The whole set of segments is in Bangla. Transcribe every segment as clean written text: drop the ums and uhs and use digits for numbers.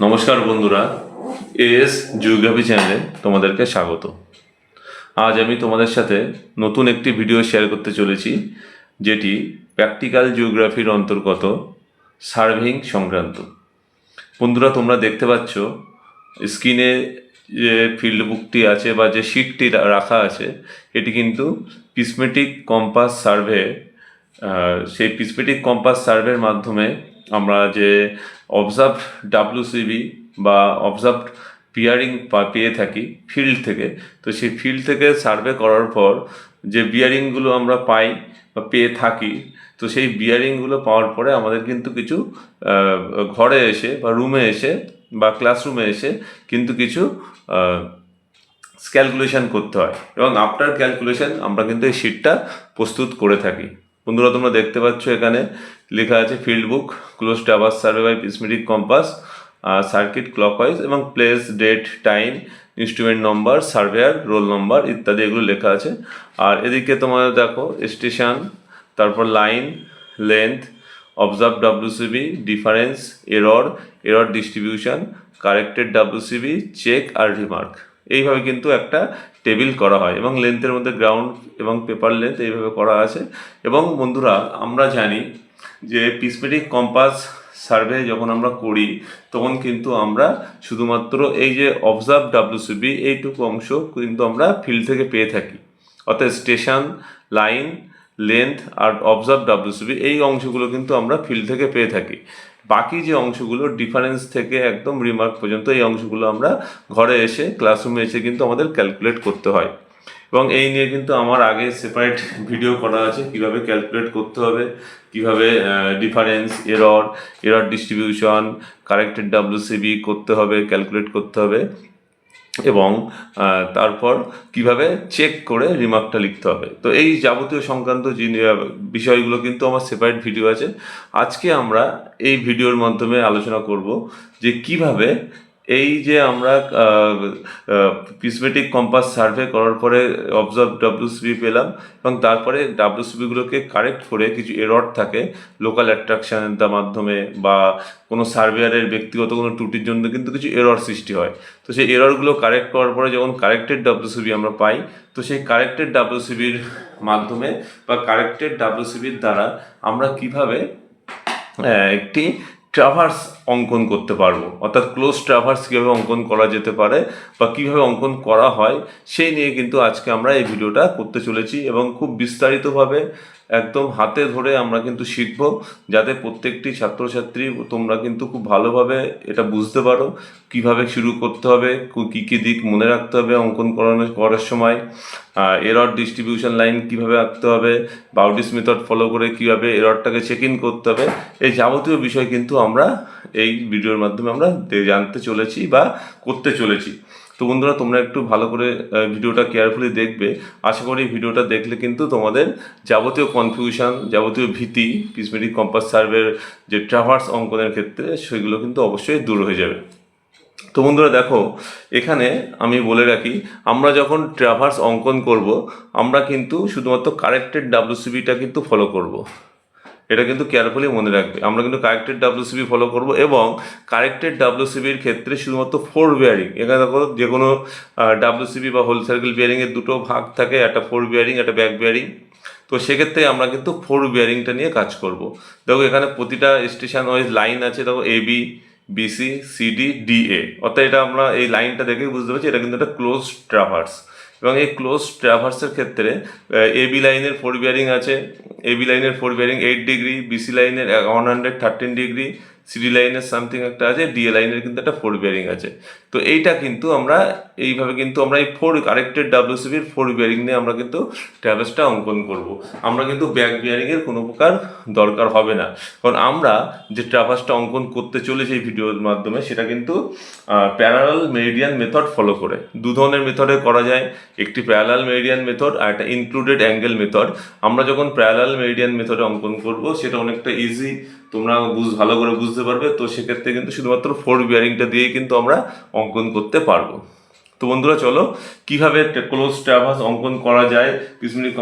নমস্কার বন্ধুরা, এস জিওগ্রাফি চ্যানেলে তোমাদেরকে স্বাগত। আজ আমি তোমাদের সাথে নতুন একটি ভিডিও শেয়ার করতে চলেছি, যেটি প্র্যাকটিক্যাল জিওগ্রাফির অন্তর্গত সার্ভেইং সংক্রান্ত। বন্ধুরা, তোমরা দেখতে পাচ্ছ স্ক্রিনে যে ফিল্ড বুকটি আছে বা যে শিটটি রাখা আছে, এটি কিন্তু প্রিজমেটিক কম্পাস সার্ভে। সেই প্রিজমেটিক কম্পাস সার্ভের মাধ্যমে আমরা যে অবজার্ভ ডাব্লিউসিবি বা অবজার্ভ বিয়ারিং পেয়ে থাকি ফিল্ড থেকে, তো সেই ফিল্ড থেকে সার্ভে করার পর যে বিয়ারিংগুলো আমরা পাই বা পেয়ে থাকি, তো সেই বিয়ারিংগুলো পাওয়ার পরে আমাদের কিন্তু কিছু ঘরে এসে বা রুমে এসে বা ক্লাসরুমে এসে কিন্তু কিছু ক্যালকুলেশন করতে হয়, এবং আফটার ক্যালকুলেশন আমরা কিন্তু এই শিটটা প্রস্তুত করে থাকি। বন্ধুরা, তোমরা দেখতে পাচ্ছ এখানে লেখা আছে field book close traverse survey by prismatic compass, circuit clockwise, এবং place, date, time, instrument number, surveyor roll number ইত্যাদি এগুলো লেখা আছে। আর এদিকে তোমাদের দেখো স্টেশন, তারপর line, length, observe WCB, difference, error distribution, corrected WCB, check আর রিমার্ক, এইভাবে কিন্তু একটা টেবিল করা হয়, এবং লেন্থের মধ্যে গ্রাউন্ড এবং পেপার লেন্থ এইভাবে করা আছে। এবং বন্ধুরা, আমরা জানি যে প্রিজমেটিক কম্পাস সার্ভে যখন আমরা করি তখন কিন্তু আমরা শুধুমাত্র এই যে অবজার্ভ ডাব্লিউসিবি এইটুকু অংশ কিন্তু আমরা ফিল্ড থেকে পেয়ে থাকি, অর্থাৎ স্টেশন, লাইন, লেন্থ আর অবজার্ভ ডাব্লিউসিবি এই অংশগুলো কিন্তু আমরা ফিল্ড থেকে পেয়ে থাকি। বাকি যে অংশগুলো ডিফারেন্স থেকে একদম রিমার্ক পর্যন্ত, এই অংশগুলো আমরা ঘরে এসে ক্লাসরুমে এসে কিন্তু আমাদের ক্যালকুলেট করতে হয়। এবং এই নিয়ে কিন্তু আমার আগে সেপারেট ভিডিও করা আছে কিভাবে ক্যালকুলেট করতে হবে, কিভাবে ডিফারেন্স, এরর ডিস্ট্রিবিউশন, কারেক্টেড ডাব্লিউসিবি করতে হবে, ক্যালকুলেট করতে হবে, এবং তারপর কিভাবে চেক করে রিমার্কটা লিখতে হবে। তো এই যাবতীয় সংক্রান্ত বিষয়গুলো কিন্তু আমার সেপারেট ভিডিও আছে। আজকে আমরা এই ভিডিওর মাধ্যমে আলোচনা করব যে কিভাবে এই যে আমরা প্রিজমেটিক কম্পাস সার্ভে করার পরে অবজার্ভ ডাব্লিউসিবি পেলাম, এবং তারপরে ডাব্লিউসিবিগুলোকে কারেক্ট করে কিছু এরর থাকে লোকাল অ্যাট্রাকশনের মাধ্যমে বা কোনো সার্ভেয়ারের ব্যক্তিগত কোনো ত্রুটির জন্য কিন্তু কিছু এরর সৃষ্টি হয়। তো সেই এররগুলো কারেক্ট করার পরে যখন কারেক্টেড ডাব্লিউসিবি আমরা পাই, তো সেই কারেক্টেড ডাব্লিউসিবির মাধ্যমে বা কারেক্টেড ডাব্লিউসিবির দ্বারা আমরা কিভাবে একটি ট্রাভার্স অঙ্কন করতে পারবো, অর্থাৎ ক্লোজ ট্রাভার্স কীভাবে অঙ্কন করা যেতে পারে বা কীভাবে অঙ্কন করা হয় সেই নিয়ে কিন্তু আজকে আমরা এই ভিডিওটা করতে চলেছি, এবং খুব বিস্তারিতভাবে একদম হাতে ধরে আমরা কিন্তু শিখব, যাতে প্রত্যেকটি ছাত্রছাত্রী তোমরা কিন্তু খুব ভালোভাবে এটা বুঝতে পারো কিভাবে শুরু করতে হবে, কী কী দিক মনে রাখতে হবে অঙ্কন করার সময়, এরর ডিস্ট্রিবিউশন লাইন কিভাবে আঁকতে হবে, বাউডিস মেথড ফলো করে কিভাবে এররটাকে চেক ইন করতে হবে, এই যাবতীয় বিষয় কিন্তু আমরা এই ভিডিওর মাধ্যমে আমরা জানতে চলেছি বা করতে চলেছি। তো বন্ধুরা, তোমরা একটু ভালো করে ভিডিওটা কেয়ারফুলি দেখবে। আশা করি ভিডিওটা দেখলে কিন্তু তোমাদের যাবতীয় কনফিউশন, যাবতীয় ভীতি প্রিজমেটিক কম্পাস সার্ভের যে ট্রাভার্স অঙ্কনের ক্ষেত্রে সেগুলো কিন্তু অবশ্যই দূর হয়ে যাবে। তো বন্ধুরা দেখো, এখানে আমি বলে রাখি, আমরা যখন ট্রাভার্স অঙ্কন করব আমরা কিন্তু শুধুমাত্র কারেক্টেড ডাব্লিউসিবিটা কিন্তু ফলো করব। এটা কিন্তু কেয়ারফুলি মনে রাখবে, আমরা কিন্তু কারেক্টেড ডাব্লিউসিবি ফলো করব, এবং কারেক্টেড ডাব্লিউসিবির ক্ষেত্রে শুধুমাত্র ফোর বিয়ারিং, এখানে দেখো যে কোনো ডাব্লিউসিবি বা হোল সার্কেল বিয়ারিংয়ের দুটো ভাগ থাকে, একটা ফোর বিয়ারিং, একটা ব্যাক বিয়ারিং। তো সেক্ষেত্রে আমরা কিন্তু ফোর বিয়ারিংটা নিয়ে কাজ করব। দেখো এখানে প্রতিটা স্টেশন ওয়াইজ লাইন আছে, দেখো এবি, বিসি, সিডি, ডিএ, অর্থাৎ এটা আমরা এই লাইনটা দেখেই বুঝতে পারছি এটা কিন্তু একটা ক্লোজ ট্রাভার্স। এবং এই ক্লোজ ট্রাভার্সের ক্ষেত্রে এবি লাইনের ফোর বিয়ারিং আছে, এবি লাইনের ফোর বিয়ারিং 8 ডিগ্রি, বিসি লাইনের 113 ডিগ্রি, সিডি লাইনের সামথিং একটা আছে, ডিএ লাইনের কিন্তু একটা ফোর বিয়ারিং আছে। তো এইটা কিন্তু আমরা এইভাবে কিন্তু আমরা এই ফোর কারেক্টেড ডাব্লিউসিবির ফোর বিয়ারিং নিয়ে আমরা কিন্তু ট্রাভার্সটা অঙ্কন করব। আমরা কিন্তু ব্যাক বিয়ারিংয়ের কোনো প্রকার দরকার হবে না, কারণ আমরা যে ট্রাভার্সটা অঙ্কন করতে চলেছি এই ভিডিওর মাধ্যমে সেটা কিন্তু প্যারালাল মেরিডিয়ান মেথড ফলো করে। দু ধরনের মেথডে করা যায়, একটি প্যারালাল মেরিডিয়ান মেথড আর একটা ইনক্লুডেড অ্যাঙ্গেল মেথড। আমরা যখন প্যারালাল মেরিডিয়ান মেথডে অঙ্কন করব সেটা অনেকটা ইজি, তোমরা ভালো করে বুঝতে পারবে। তো সেক্ষেত্রে কিন্তু শুধুমাত্র ফোর বিয়ারিংটা দিয়েই কিন্তু আমরা অঙ্কন করতে পারবো। তো বন্ধুরা চলো কিভাবে ক্লোজ ট্রাভার্স অঙ্কন করা যায় প্রিজমেটিক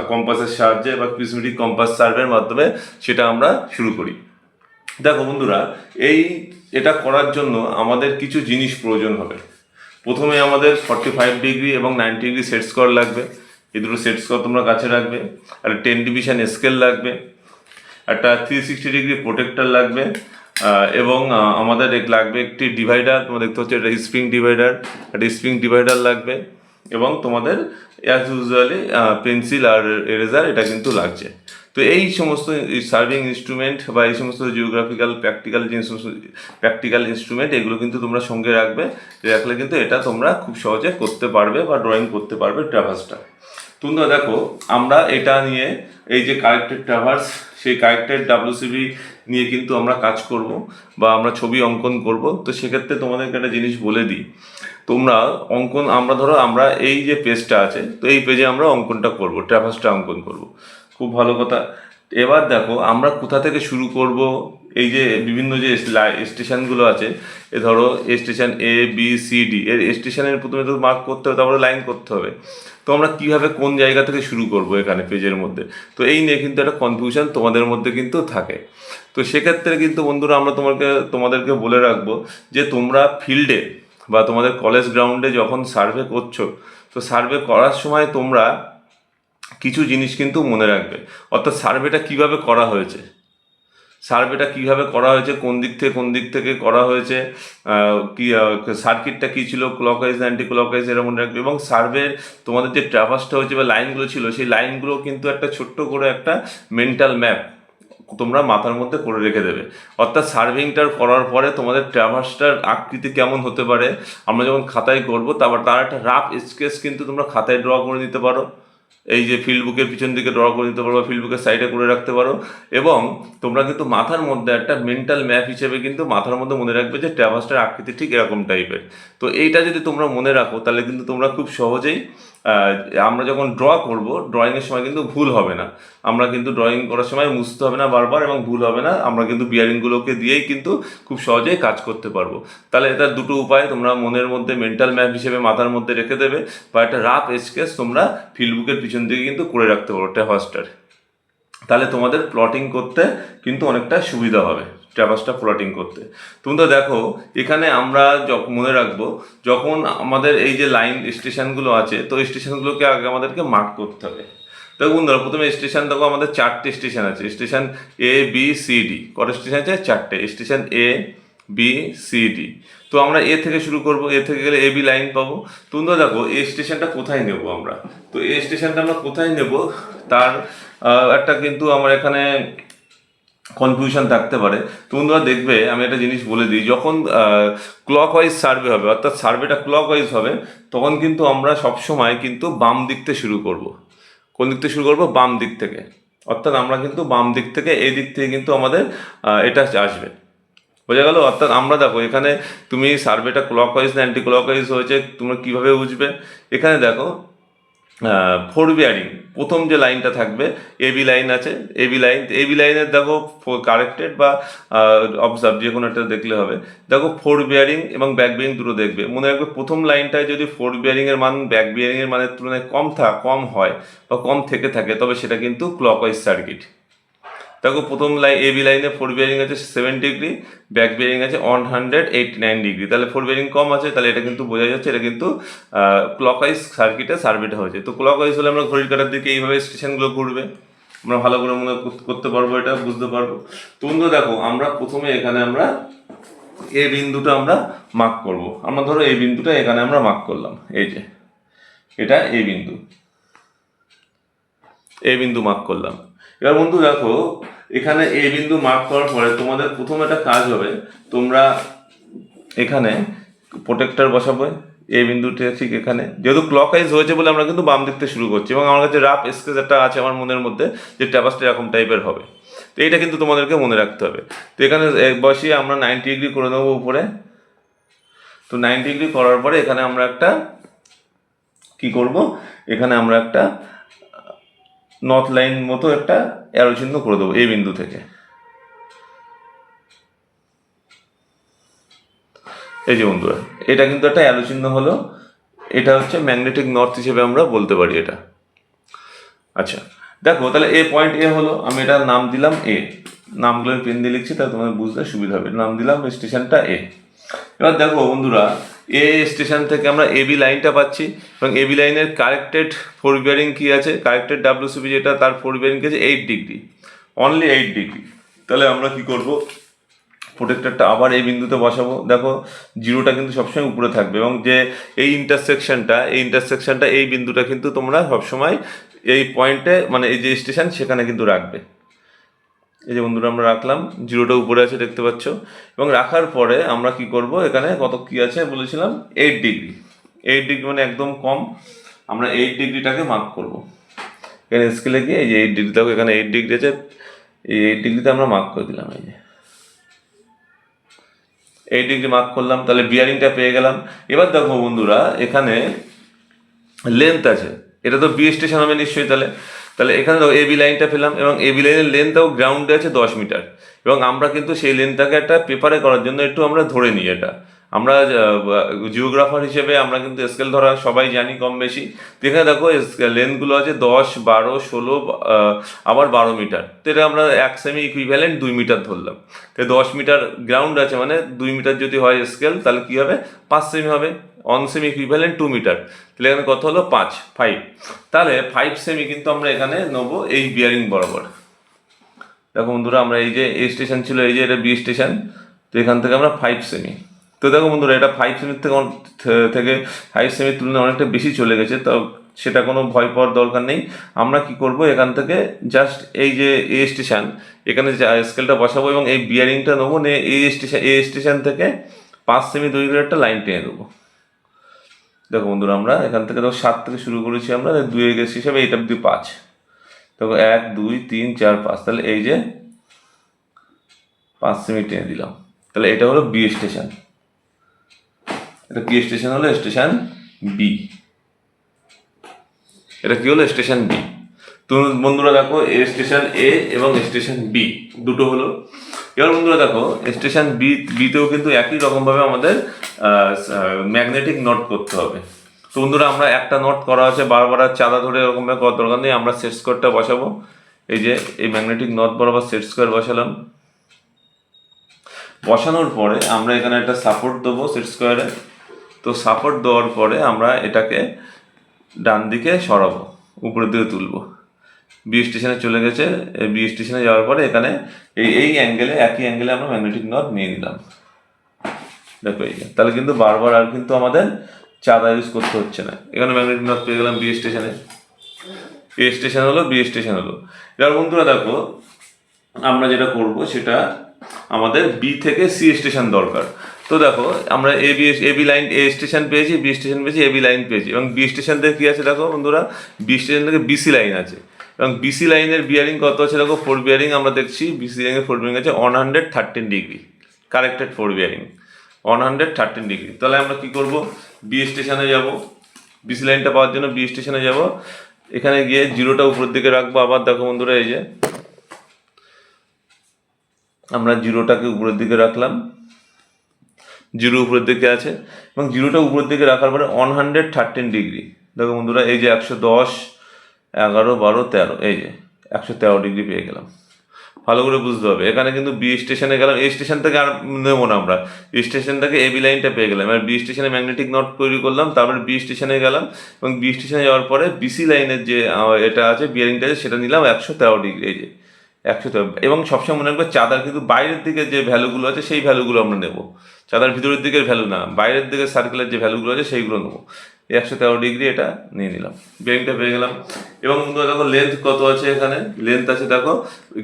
কম্পাসের সাহায্যে বা প্রিজমেটিক কম্পাস সার্ভের মাধ্যমে সেটা আমরা শুরু করি। দেখো বন্ধুরা, এই এটা করার জন্য আমাদের কিছু জিনিস প্রয়োজন হবে। প্রথমে আমাদের 45 ডিগ্রি এবং 90 ডিগ্রি সেট স্কোয়ার লাগবে। এই দুটো সেট স্কোয়ার তোমরা কাছে রাখবে। আর 10 ডিভিশন স্কেল লাগবে, একটা 360 ডিগ্রি প্রোটেক্টর লাগবে, এবং আমাদের লাগবে একটি ডিভাইডার। তোমরা দেখতে হচ্ছে এটা স্প্রিং ডিভাইডার, একটা স্প্রিং ডিভাইডার লাগবে, এবং তোমাদের অ্যাজ ইউজুয়ালি পেন্সিল আর এরেজার এটা কিন্তু লাগছে। তো এই সমস্ত সার্ভিং ইনস্ট্রুমেন্ট বা এই সমস্ত জিওগ্রাফিক্যাল প্র্যাকটিক্যাল ইনস্ট্রুমেন্ট এগুলো কিন্তু তোমরা সঙ্গে রাখবে। রাখলে কিন্তু এটা তোমরা খুব সহজে করতে পারবে বা ড্রয়িং করতে পারবে ট্রাভার্সটা। তোমরা দেখো আমরা এটা নিয়ে এই যে কারেক্টেড ট্রাভার্স, সেই কারেক্টেড ডাব্লিউসিবি নিয়ে কিন্তু আমরা কাজ করব বা আমরা ছবি অঙ্কন করব। তো সেক্ষেত্রে তোমাদেরকে একটা জিনিস বলে দিই, তোমরা অঙ্কন আমরা এই যে পেজটা আছে, তো এই পেজে আমরা অঙ্কনটা করব, ট্রাভার্সটা অঙ্কন করব। খুব ভালো কথা। এবার দেখো আমরা কোথা থেকে শুরু করব। এই যে বিভিন্ন যে স্টেশনগুলো আছে, এ ধরো স্টেশন এ বি সি ডি, এর স্টেশনের প্রথমে তো মার্ক করতে হবে, তারপরে লাইন করতে হবে। তো আমরা কীভাবে কোন জায়গা থেকে শুরু করব এখানে পেজের মধ্যে, তো এই নিয়ে কিন্তু একটা কনফিউশন তোমাদের মধ্যে কিন্তু থাকে। তো সেক্ষেত্রে কিন্তু বন্ধুরা আমরা তোমাদেরকে বলে রাখবো যে তোমরা ফিল্ডে বা তোমাদের কলেজ গ্রাউন্ডে যখন সার্ভে করছো, তো সার্ভে করার সময় তোমরা কিছু জিনিস কিন্তু মনে রাখবে। অর্থাৎ সার্ভেটা কিভাবে করা হয়েছে, কোন দিক থেকে করা হয়েছে, কি সার্কিটটা কী ছিল, ক্লকওয়াইজ অ্যান্টি ক্লকওয়াইজ এরা মনে রাখবে। এবং সার্ভের তোমাদের যে ট্রাভার্সটা হয়েছে বা লাইনগুলো ছিল, সেই লাইনগুলো কিন্তু একটা ছোট্ট করে একটা মেন্টাল ম্যাপ তোমরা মাথার মধ্যে করে রেখে দেবে। অর্থাৎ সার্ভিংটার করার পরে তোমাদের ট্রাভার্সটার আকৃতি কেমন হতে পারে আমরা যখন খাতায় করবো, তার একটা রাফ স্কেচ কিন্তু তোমরা খাতায় ড্র করে নিতে পারো। এই যে ফিল্ড বুকের পিছন দিকে ড্র করে নিতে পারো বা ফিল্ড বুকের সাইডে করে রাখতে পারো। এবং তোমরা কিন্তু মাথার মধ্যে একটা মেন্টাল ম্যাপ হিসেবে কিন্তু মাথার মধ্যে মনে রাখবে যে ট্রাভার্সটার আকৃতি ঠিক এরকম টাইপের। তো এইটা যদি তোমরা মনে রাখো, তাহলে কিন্তু তোমরা খুব সহজেই আমরা যখন ড্র করব, ড্রয়িংয়ের সময় কিন্তু ভুল হবে না। আমরা কিন্তু ড্রয়িং করার সময় মুছতে হবে না বারবার, এবং ভুল হবে না। আমরা কিন্তু বিয়ারিংগুলোকে দিয়েই কিন্তু খুব সহজেই কাজ করতে পারবো। তাহলে এটার দুটো উপায়, তোমরা মনের মধ্যে মেন্টাল ম্যাপ হিসেবে মাথার মধ্যে রেখে দেবে, বা একটা রাফ স্কেচ তোমরা ফিল্ড বুকের পিছন দিকে কিন্তু করে রাখতে পারো ট্রাভার্সটার। তাহলে তোমাদের প্লটিং করতে কিন্তু অনেকটা সুবিধা হবে, ট্রাভার্সটা প্লটিং করতে। তুমি তো দেখো এখানে আমরা মনে রাখবো, যখন আমাদের এই যে লাইন স্টেশনগুলো আছে, তো স্টেশনগুলোকে আগে আমাদেরকে মার্ক করতে হবে। দেখো বন্ধুরা, প্রথমে স্টেশন দেখো আমাদের 4টে স্টেশন আছে। স্টেশন এ বি সি ডি, কটা স্টেশন আছে? 4টে। স্টেশন এ বি সি ডি। তো আমরা এ থেকে শুরু করব, এ থেকে গেলে এ বি লাইন পাবো। তোমরা দেখো এই স্টেশনটা কোথায় নেব আমরা, তো এই স্টেশনটা আমরা কোথায় নেব তার একটা কিন্তু আমার এখানে কনফিউশন থাকতে পারে। তোমরা দেখবে আমি একটা জিনিস বলে দিই, যখন ক্লকওয়াইজ সার্ভে হবে, অর্থাৎ সার্ভেটা ক্লকওয়াইজ হবে, তখন কিন্তু আমরা সবসময় কিন্তু বাম দিক থেকে শুরু করব। কোন দিক থেকে শুরু করব? বাম দিক থেকে। অর্থাৎ আমরা কিন্তু বাম দিক থেকে, এই দিক থেকে কিন্তু আমাদের এটা আসবে। বোঝা গেল? অর্থাৎ আমরা দেখো এখানে তুমি সার্ভেটা ক্লকওয়াইজ না অ্যান্টি ক্লকওয়াইজ হয়েছে তোমরা কীভাবে বুঝবে? এখানে দেখো ফোর বিয়ারিং প্রথম যে লাইনটা থাকবে, এবি লাইন আছে, এবি লাইনের দেখো কারেক্টেড বা অবজার্ভ যে কোনো একটা দেখলে হবে। দেখো ফোর বিয়ারিং এবং ব্যাক বিয়ারিং দুটো দেখবে। মনে রাখবে প্রথম লাইনটায় যদি ফোর বিয়ারিংয়ের মান ব্যাক বিয়ারিংয়ের মানের তুলনায় কম হয় বা কম থেকে থাকে, তবে সেটা কিন্তু ক্লকওয়াইজ সার্কিট। দেখো প্রথম এবি লাইনে ফোর বিয়ারিং আছে 7 ডিগ্রি, ব্যাক বিয়ারিং আছে 189 ডিগ্রি। তাহলে ফোর বিয়ারিং কম আছে, তাহলে এটা কিন্তু বোঝা যাচ্ছে এটা কিন্তু ক্লকওয়াইজ সার্কিটে সার্ভেটা হয়েছে। তো ক্লকওয়াইজ হলে আমরা ঘড়ির কাঁটার দিকে এইভাবে স্টেশনগুলো ঘুরবে, আমরা ভালো করে মনে করতে পারবো, এটা বুঝতে পারবো। তোমরা দেখো আমরা প্রথমে এখানে আমরা এ বিন্দুটা আমরা মার্ক করব। আমরা ধরো এই বিন্দুটা এখানে আমরা মার্ক করলাম, এই যে এটা এ বিন্দু মার্ক করলাম। এবার বন্ধু দেখো এখানে এ বিন্দু মার্ক করার পরে তোমাদের প্রথম একটা কাজ হবে, তোমরা এখানে প্রোটেক্টর বসাবে। এই বিন্দুটা ঠিক এখানে, যেহেতু ক্লকওয়াইজ হয়েছে বলে আমরা কিন্তু বাম দিক থেকে শুরু করছি, এবং আমার কাছে রাফ স্কেচ একটা আছে আমার মনের মধ্যে যে ট্রাভার্সটা এরকম টাইপের হবে। তো এইটা কিন্তু তোমাদেরকে মনে রাখতে হবে। তো এখানে বসিয়ে আমরা 90 ডিগ্রি করে নেবো উপরে। তো 90 ডিগ্রি করার পরে এখানে আমরা একটা কি করব, এখানে আমরা একটা নর্থ লাইন মতো একটা অ্যারো চিহ্ন করে দেবো এই বিন্দু থেকে। এই যে বন্ধুরা, এটা কিন্তু একটা অ্যারো চিহ্ন হলো, এটা হচ্ছে ম্যাগনেটিক নর্থ হিসেবে আমরা বলতে পারি এটা। আচ্ছা দেখো তাহলে পয়েন্ট এ হলো, আমি এটার নাম দিলাম এ। নামগুলো আমি পেন দিয়ে লিখছি, তাহলে তোমাদের বুঝতে সুবিধা হবে। নাম দিলাম স্টেশনটা এ। এবার দেখো বন্ধুরা, এ স্টেশন থেকে আমরা এবি লাইনটা পাচ্ছি, এবং এবি লাইনের কারেক্টেড ফোর বিয়ারিং কী আছে, কারেক্টেড ডাব্লিউসিবি যেটা, তার ফোর বিয়ারিং কি আছে 8 ডিগ্রি, অনলি 8 ডিগ্রি। তাহলে আমরা কি করব, প্রোটেক্টরটা আবার এই বিন্দুতে বসাবো। দেখো জিরোটা কিন্তু সবসময় উপরে থাকবে, এবং যে এই ইন্টারসেকশনটা এই বিন্দুটা কিন্তু তোমরা সবসময় এই পয়েন্টে, মানে এই যে স্টেশন সেখানে কিন্তু রাখবে। এই যে বন্ধুরা আমরা রাখলাম, জিরোটা উপরে আছে দেখতে পাচ্ছ, এবং রাখার পরে আমরা কি করব, এখানে কত কি আছে বলেছিলাম 8 ডিগ্রি। 8 ডিগ্রি মানে একদম কম, আমরা 8 ডিগ্রিটাকে মার্ক করব। এখানে স্কেলে গিয়ে এই যে 8 ডিগ্রি, দেখো এখানে 8 ডিগ্রি আছে, এই 8 ডিগ্রিতে আমরা মার্ক করে দিলাম। এই যে 8 ডিগ্রি মার্ক করলাম, তাহলে বিয়ারিংটা পেয়ে গেলাম। এবার দেখো বন্ধুরা, এখানে লেন্থ আছে, এটা তো বি স্টেশন হবে নিশ্চয়ই। তাহলে তাহলে এখানে দেখো এবি লাইনটা পেলাম, এবং এবি লাইনের লেন্থটাও গ্রাউন্ডে আছে 10 মিটার, এবং আমরা কিন্তু সেই লেন্থটাকে একটা পেপারে করার জন্য একটু আমরা ধরে নিই। এটা আমরা জিওগ্রাফার হিসেবে আমরা কিন্তু স্কেল ধরা সবাই জানি কম বেশি। তো এখানে দেখো লেন্থগুলো আছে 10, 12, 16, আবার 12 মিটার। তো এটা আমরা 1 সেমি ইকুইভ্যালেন্ট 2 মিটার ধরলাম। তো 10 মিটার গ্রাউন্ড আছে, মানে 2 মিটার যদি হয় স্কেল, তাহলে কী হবে 5 সেমি হবে। 1 সেমি ইকুইভ্যালেন্ট 2 মিটার, তাহলে এখানে কত হলো 5। তাহলে 5 সেমি কিন্তু আমরা এখানে নেবো এই বিয়ারিং বরাবর। দেখো বন্ধুরা, আমরা এই যে এ স্টেশন ছিল, এই যে এটা বি স্টেশন, তো এখান থেকে আমরা 5 সেমি। তো দেখো বন্ধুরা, এটা 5 সেমির থেকে 5 সেমির তুলনায় অনেকটা বেশি চলে গেছে, তো সেটা কোনো ভয় পাওয়ার দরকার নেই। আমরা কি করব, এখান থেকে জাস্ট এই যে এ স্টেশন, এখানে স্কেলটা বসাবো, এবং এই বিয়ারিংটা নেবো, নিয়ে এ স্টেশন থেকে 5 সেমি দৈর্ঘ্যের একটা লাইন টেনে দেবো। দেখো বন্ধুরা, আমরা এখান থেকে দেখো 7 থেকে শুরু করেছি আমরা, 2 এর হিসাবে এইটা অব্দি 5। দেখো 1, 2, 3, 4, 5, তাহলে এই যে 5 সেমি টেনে দিলাম। তাহলে এটা হলো বি স্টেশন, এটা কি স্টেশন হলো, স্টেশন বি। এটা কি হলো, স্টেশন বি। তো বন্ধুরা দেখো, স্টেশন এ এবং স্টেশন বি দুটো হলো। এবার বন্ধুরা দেখো, স্টেশন বিতেও কিন্তু একই রকমভাবে আমাদের ম্যাগনেটিক নট করতে হবে। তো বন্ধুরা, আমরা একটা নট করা আছে, বারবার আর চাঁদা ধরে এরকমভাবে করার দরকার নেই, আমরা সেট স্কোয়ারটা বসাবো। এই যে এই ম্যাগনেটিক নট বরাবর সেট স্কোয়ার বসালাম। বসানোর পরে আমরা এখানে একটা সাপোর্ট দেবো সেট স্কোয়ারে। তো সাপোর্ট দেওয়ার পরে আমরা এটাকে ডান দিকে সরাবো, উপরের দিকে তুলবো। বি স্টেশনে চলে গেছে, বি স্টেশনে যাওয়ার পরে এখানে এই অ্যাঙ্গেলে, একই অ্যাঙ্গেলে আমরা ম্যাগনেটিক নট নিয়ে নিলাম। দেখো এই, তাহলে কিন্তু বারবার আর কিন্তু আমাদের চাঁদা ইউজ করতে হচ্ছে না। এখানে ম্যাগনেটিক নট পেয়ে গেলাম বি স্টেশনে। এ স্টেশন হলো, বি স্টেশন হলো। এবার বন্ধুরা দেখো, আমরা যেটা করব সেটা, আমাদের বি থেকে সি স্টেশন দরকার। তো দেখো, আমরা এবি লাইন, এ স্টেশন পেয়েছি, বি স্টেশন পেয়েছি, এবি লাইন পেয়েছি, এবং বি স্টেশন থেকে কী আছে দেখো বন্ধুরা, বি স্টেশন থেকে বিসি লাইন আছে, এবং বিসি লাইনের বিয়ারিং কত আছে দেখো, 4 বিয়ারিং আমরা দেখছি। বিসি লাইনের 4 বিয়ারিং আছে 113 ডিগ্রি, কারেক্টেড 4 বিয়ারিং 113 ডিগ্রি। তাহলে আমরা কি করব, বি স্টেশনে যাব, বিসি লাইনটা পাওয়ার জন্য বি স্টেশনে যাব। এখানে গিয়ে জিরোটা উপরের দিকে রাখবো। আবার দেখো বন্ধুরা, এই যে আমরা জিরোটাকে উপরের দিকে রাখলাম, জিরো উপরের দিকে আছে, এবং জিরোটা উপরের দিকে রাখার পরে 113 ডিগ্রি। দেখো বন্ধুরা, এই যে 110, 11, 12, 13, এই যে 113 ডিগ্রি পেয়ে গেলাম। ভালো করে বুঝতে হবে, এখানে কিন্তু বি স্টেশনে গেলাম, এই স্টেশন থেকে আর নেবো না আমরা, স্টেশন থেকে এবি লাইনটা পেয়ে গেলাম। এবার বি স্টেশনে ম্যাগনেটিক নট তৈরি করলাম, তারপরে বি স্টেশনে গেলাম, এবং বি স্টেশনে যাওয়ার পরে বিসি লাইনের যে এটা আছে, বিয়ারিংটা আছে, সেটা নিলাম 113 ডিগ্রি, এই যে 113। এবং সবসময় মনে রাখবে, চাঁদার কিন্তু বাইরের দিকে যে ভ্যালুগুলো আছে সেই ভ্যালুগুলো আমরা নেব, চাঁদার ভিতরের দিকের ভ্যালু না, বাইরের দিকে সার্কেলের যে ভ্যালুগুলো আছে সেইগুলো নেবো। 113 ডিগ্রি এটা নিয়ে নিলাম, বিয়ারিংটা পেয়ে গেলাম। এবং বন্ধুরা দেখো, লেন্থ কত আছে, এখানে লেন্থ আছে দেখো,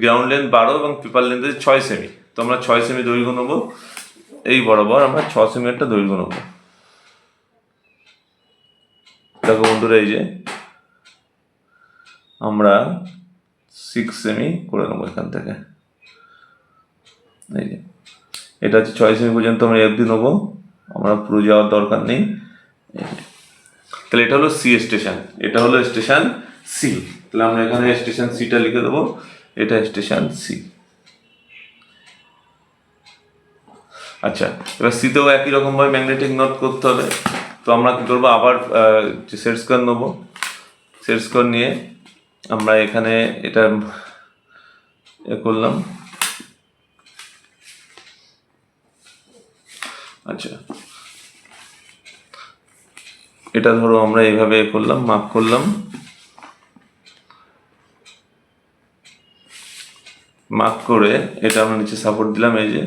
গ্রাউন্ড লেন্থ 12 এবং পেপার লেন্থ আছে 6 সেমি। তো আমরা 6 সেমি দৈর্ঘ্য নেবো, এই বরাবর আমরা 6 সেমি একটা দৈর্ঘ্য নেবো। দেখো বন্ধুরা, এই যে আমরা 6 সেমি করে নেবো এখান থেকে। এই যে এটা হচ্ছে 6 সেমি পর্যন্ত আমরা অবধি নেবো, আমরা পুরো যাওয়ার দরকার নেই। তাহলে এটা হলো সি স্টেশন, এটা হলো স্টেশন সি। তাহলে আমরা এখানে স্টেশন সিটা লিখে দেবো, এটা স্টেশন সি। আচ্ছা, এবার সিতেও একই রকমভাবে ম্যাগনেটিক নট করতে হবে। তো আমরা কী করবো, আবার সেট স্কোয়ার নেবো, সেট স্কোয়ার নিয়ে আমরা এখানে এটা করলাম, আচ্ছা, এটা ধরো আমরা এইভাবে করলাম, মার্ক করলাম, মার্ক করে এটা আমরা নিচে সাপোর্ট দিলাম, এই যে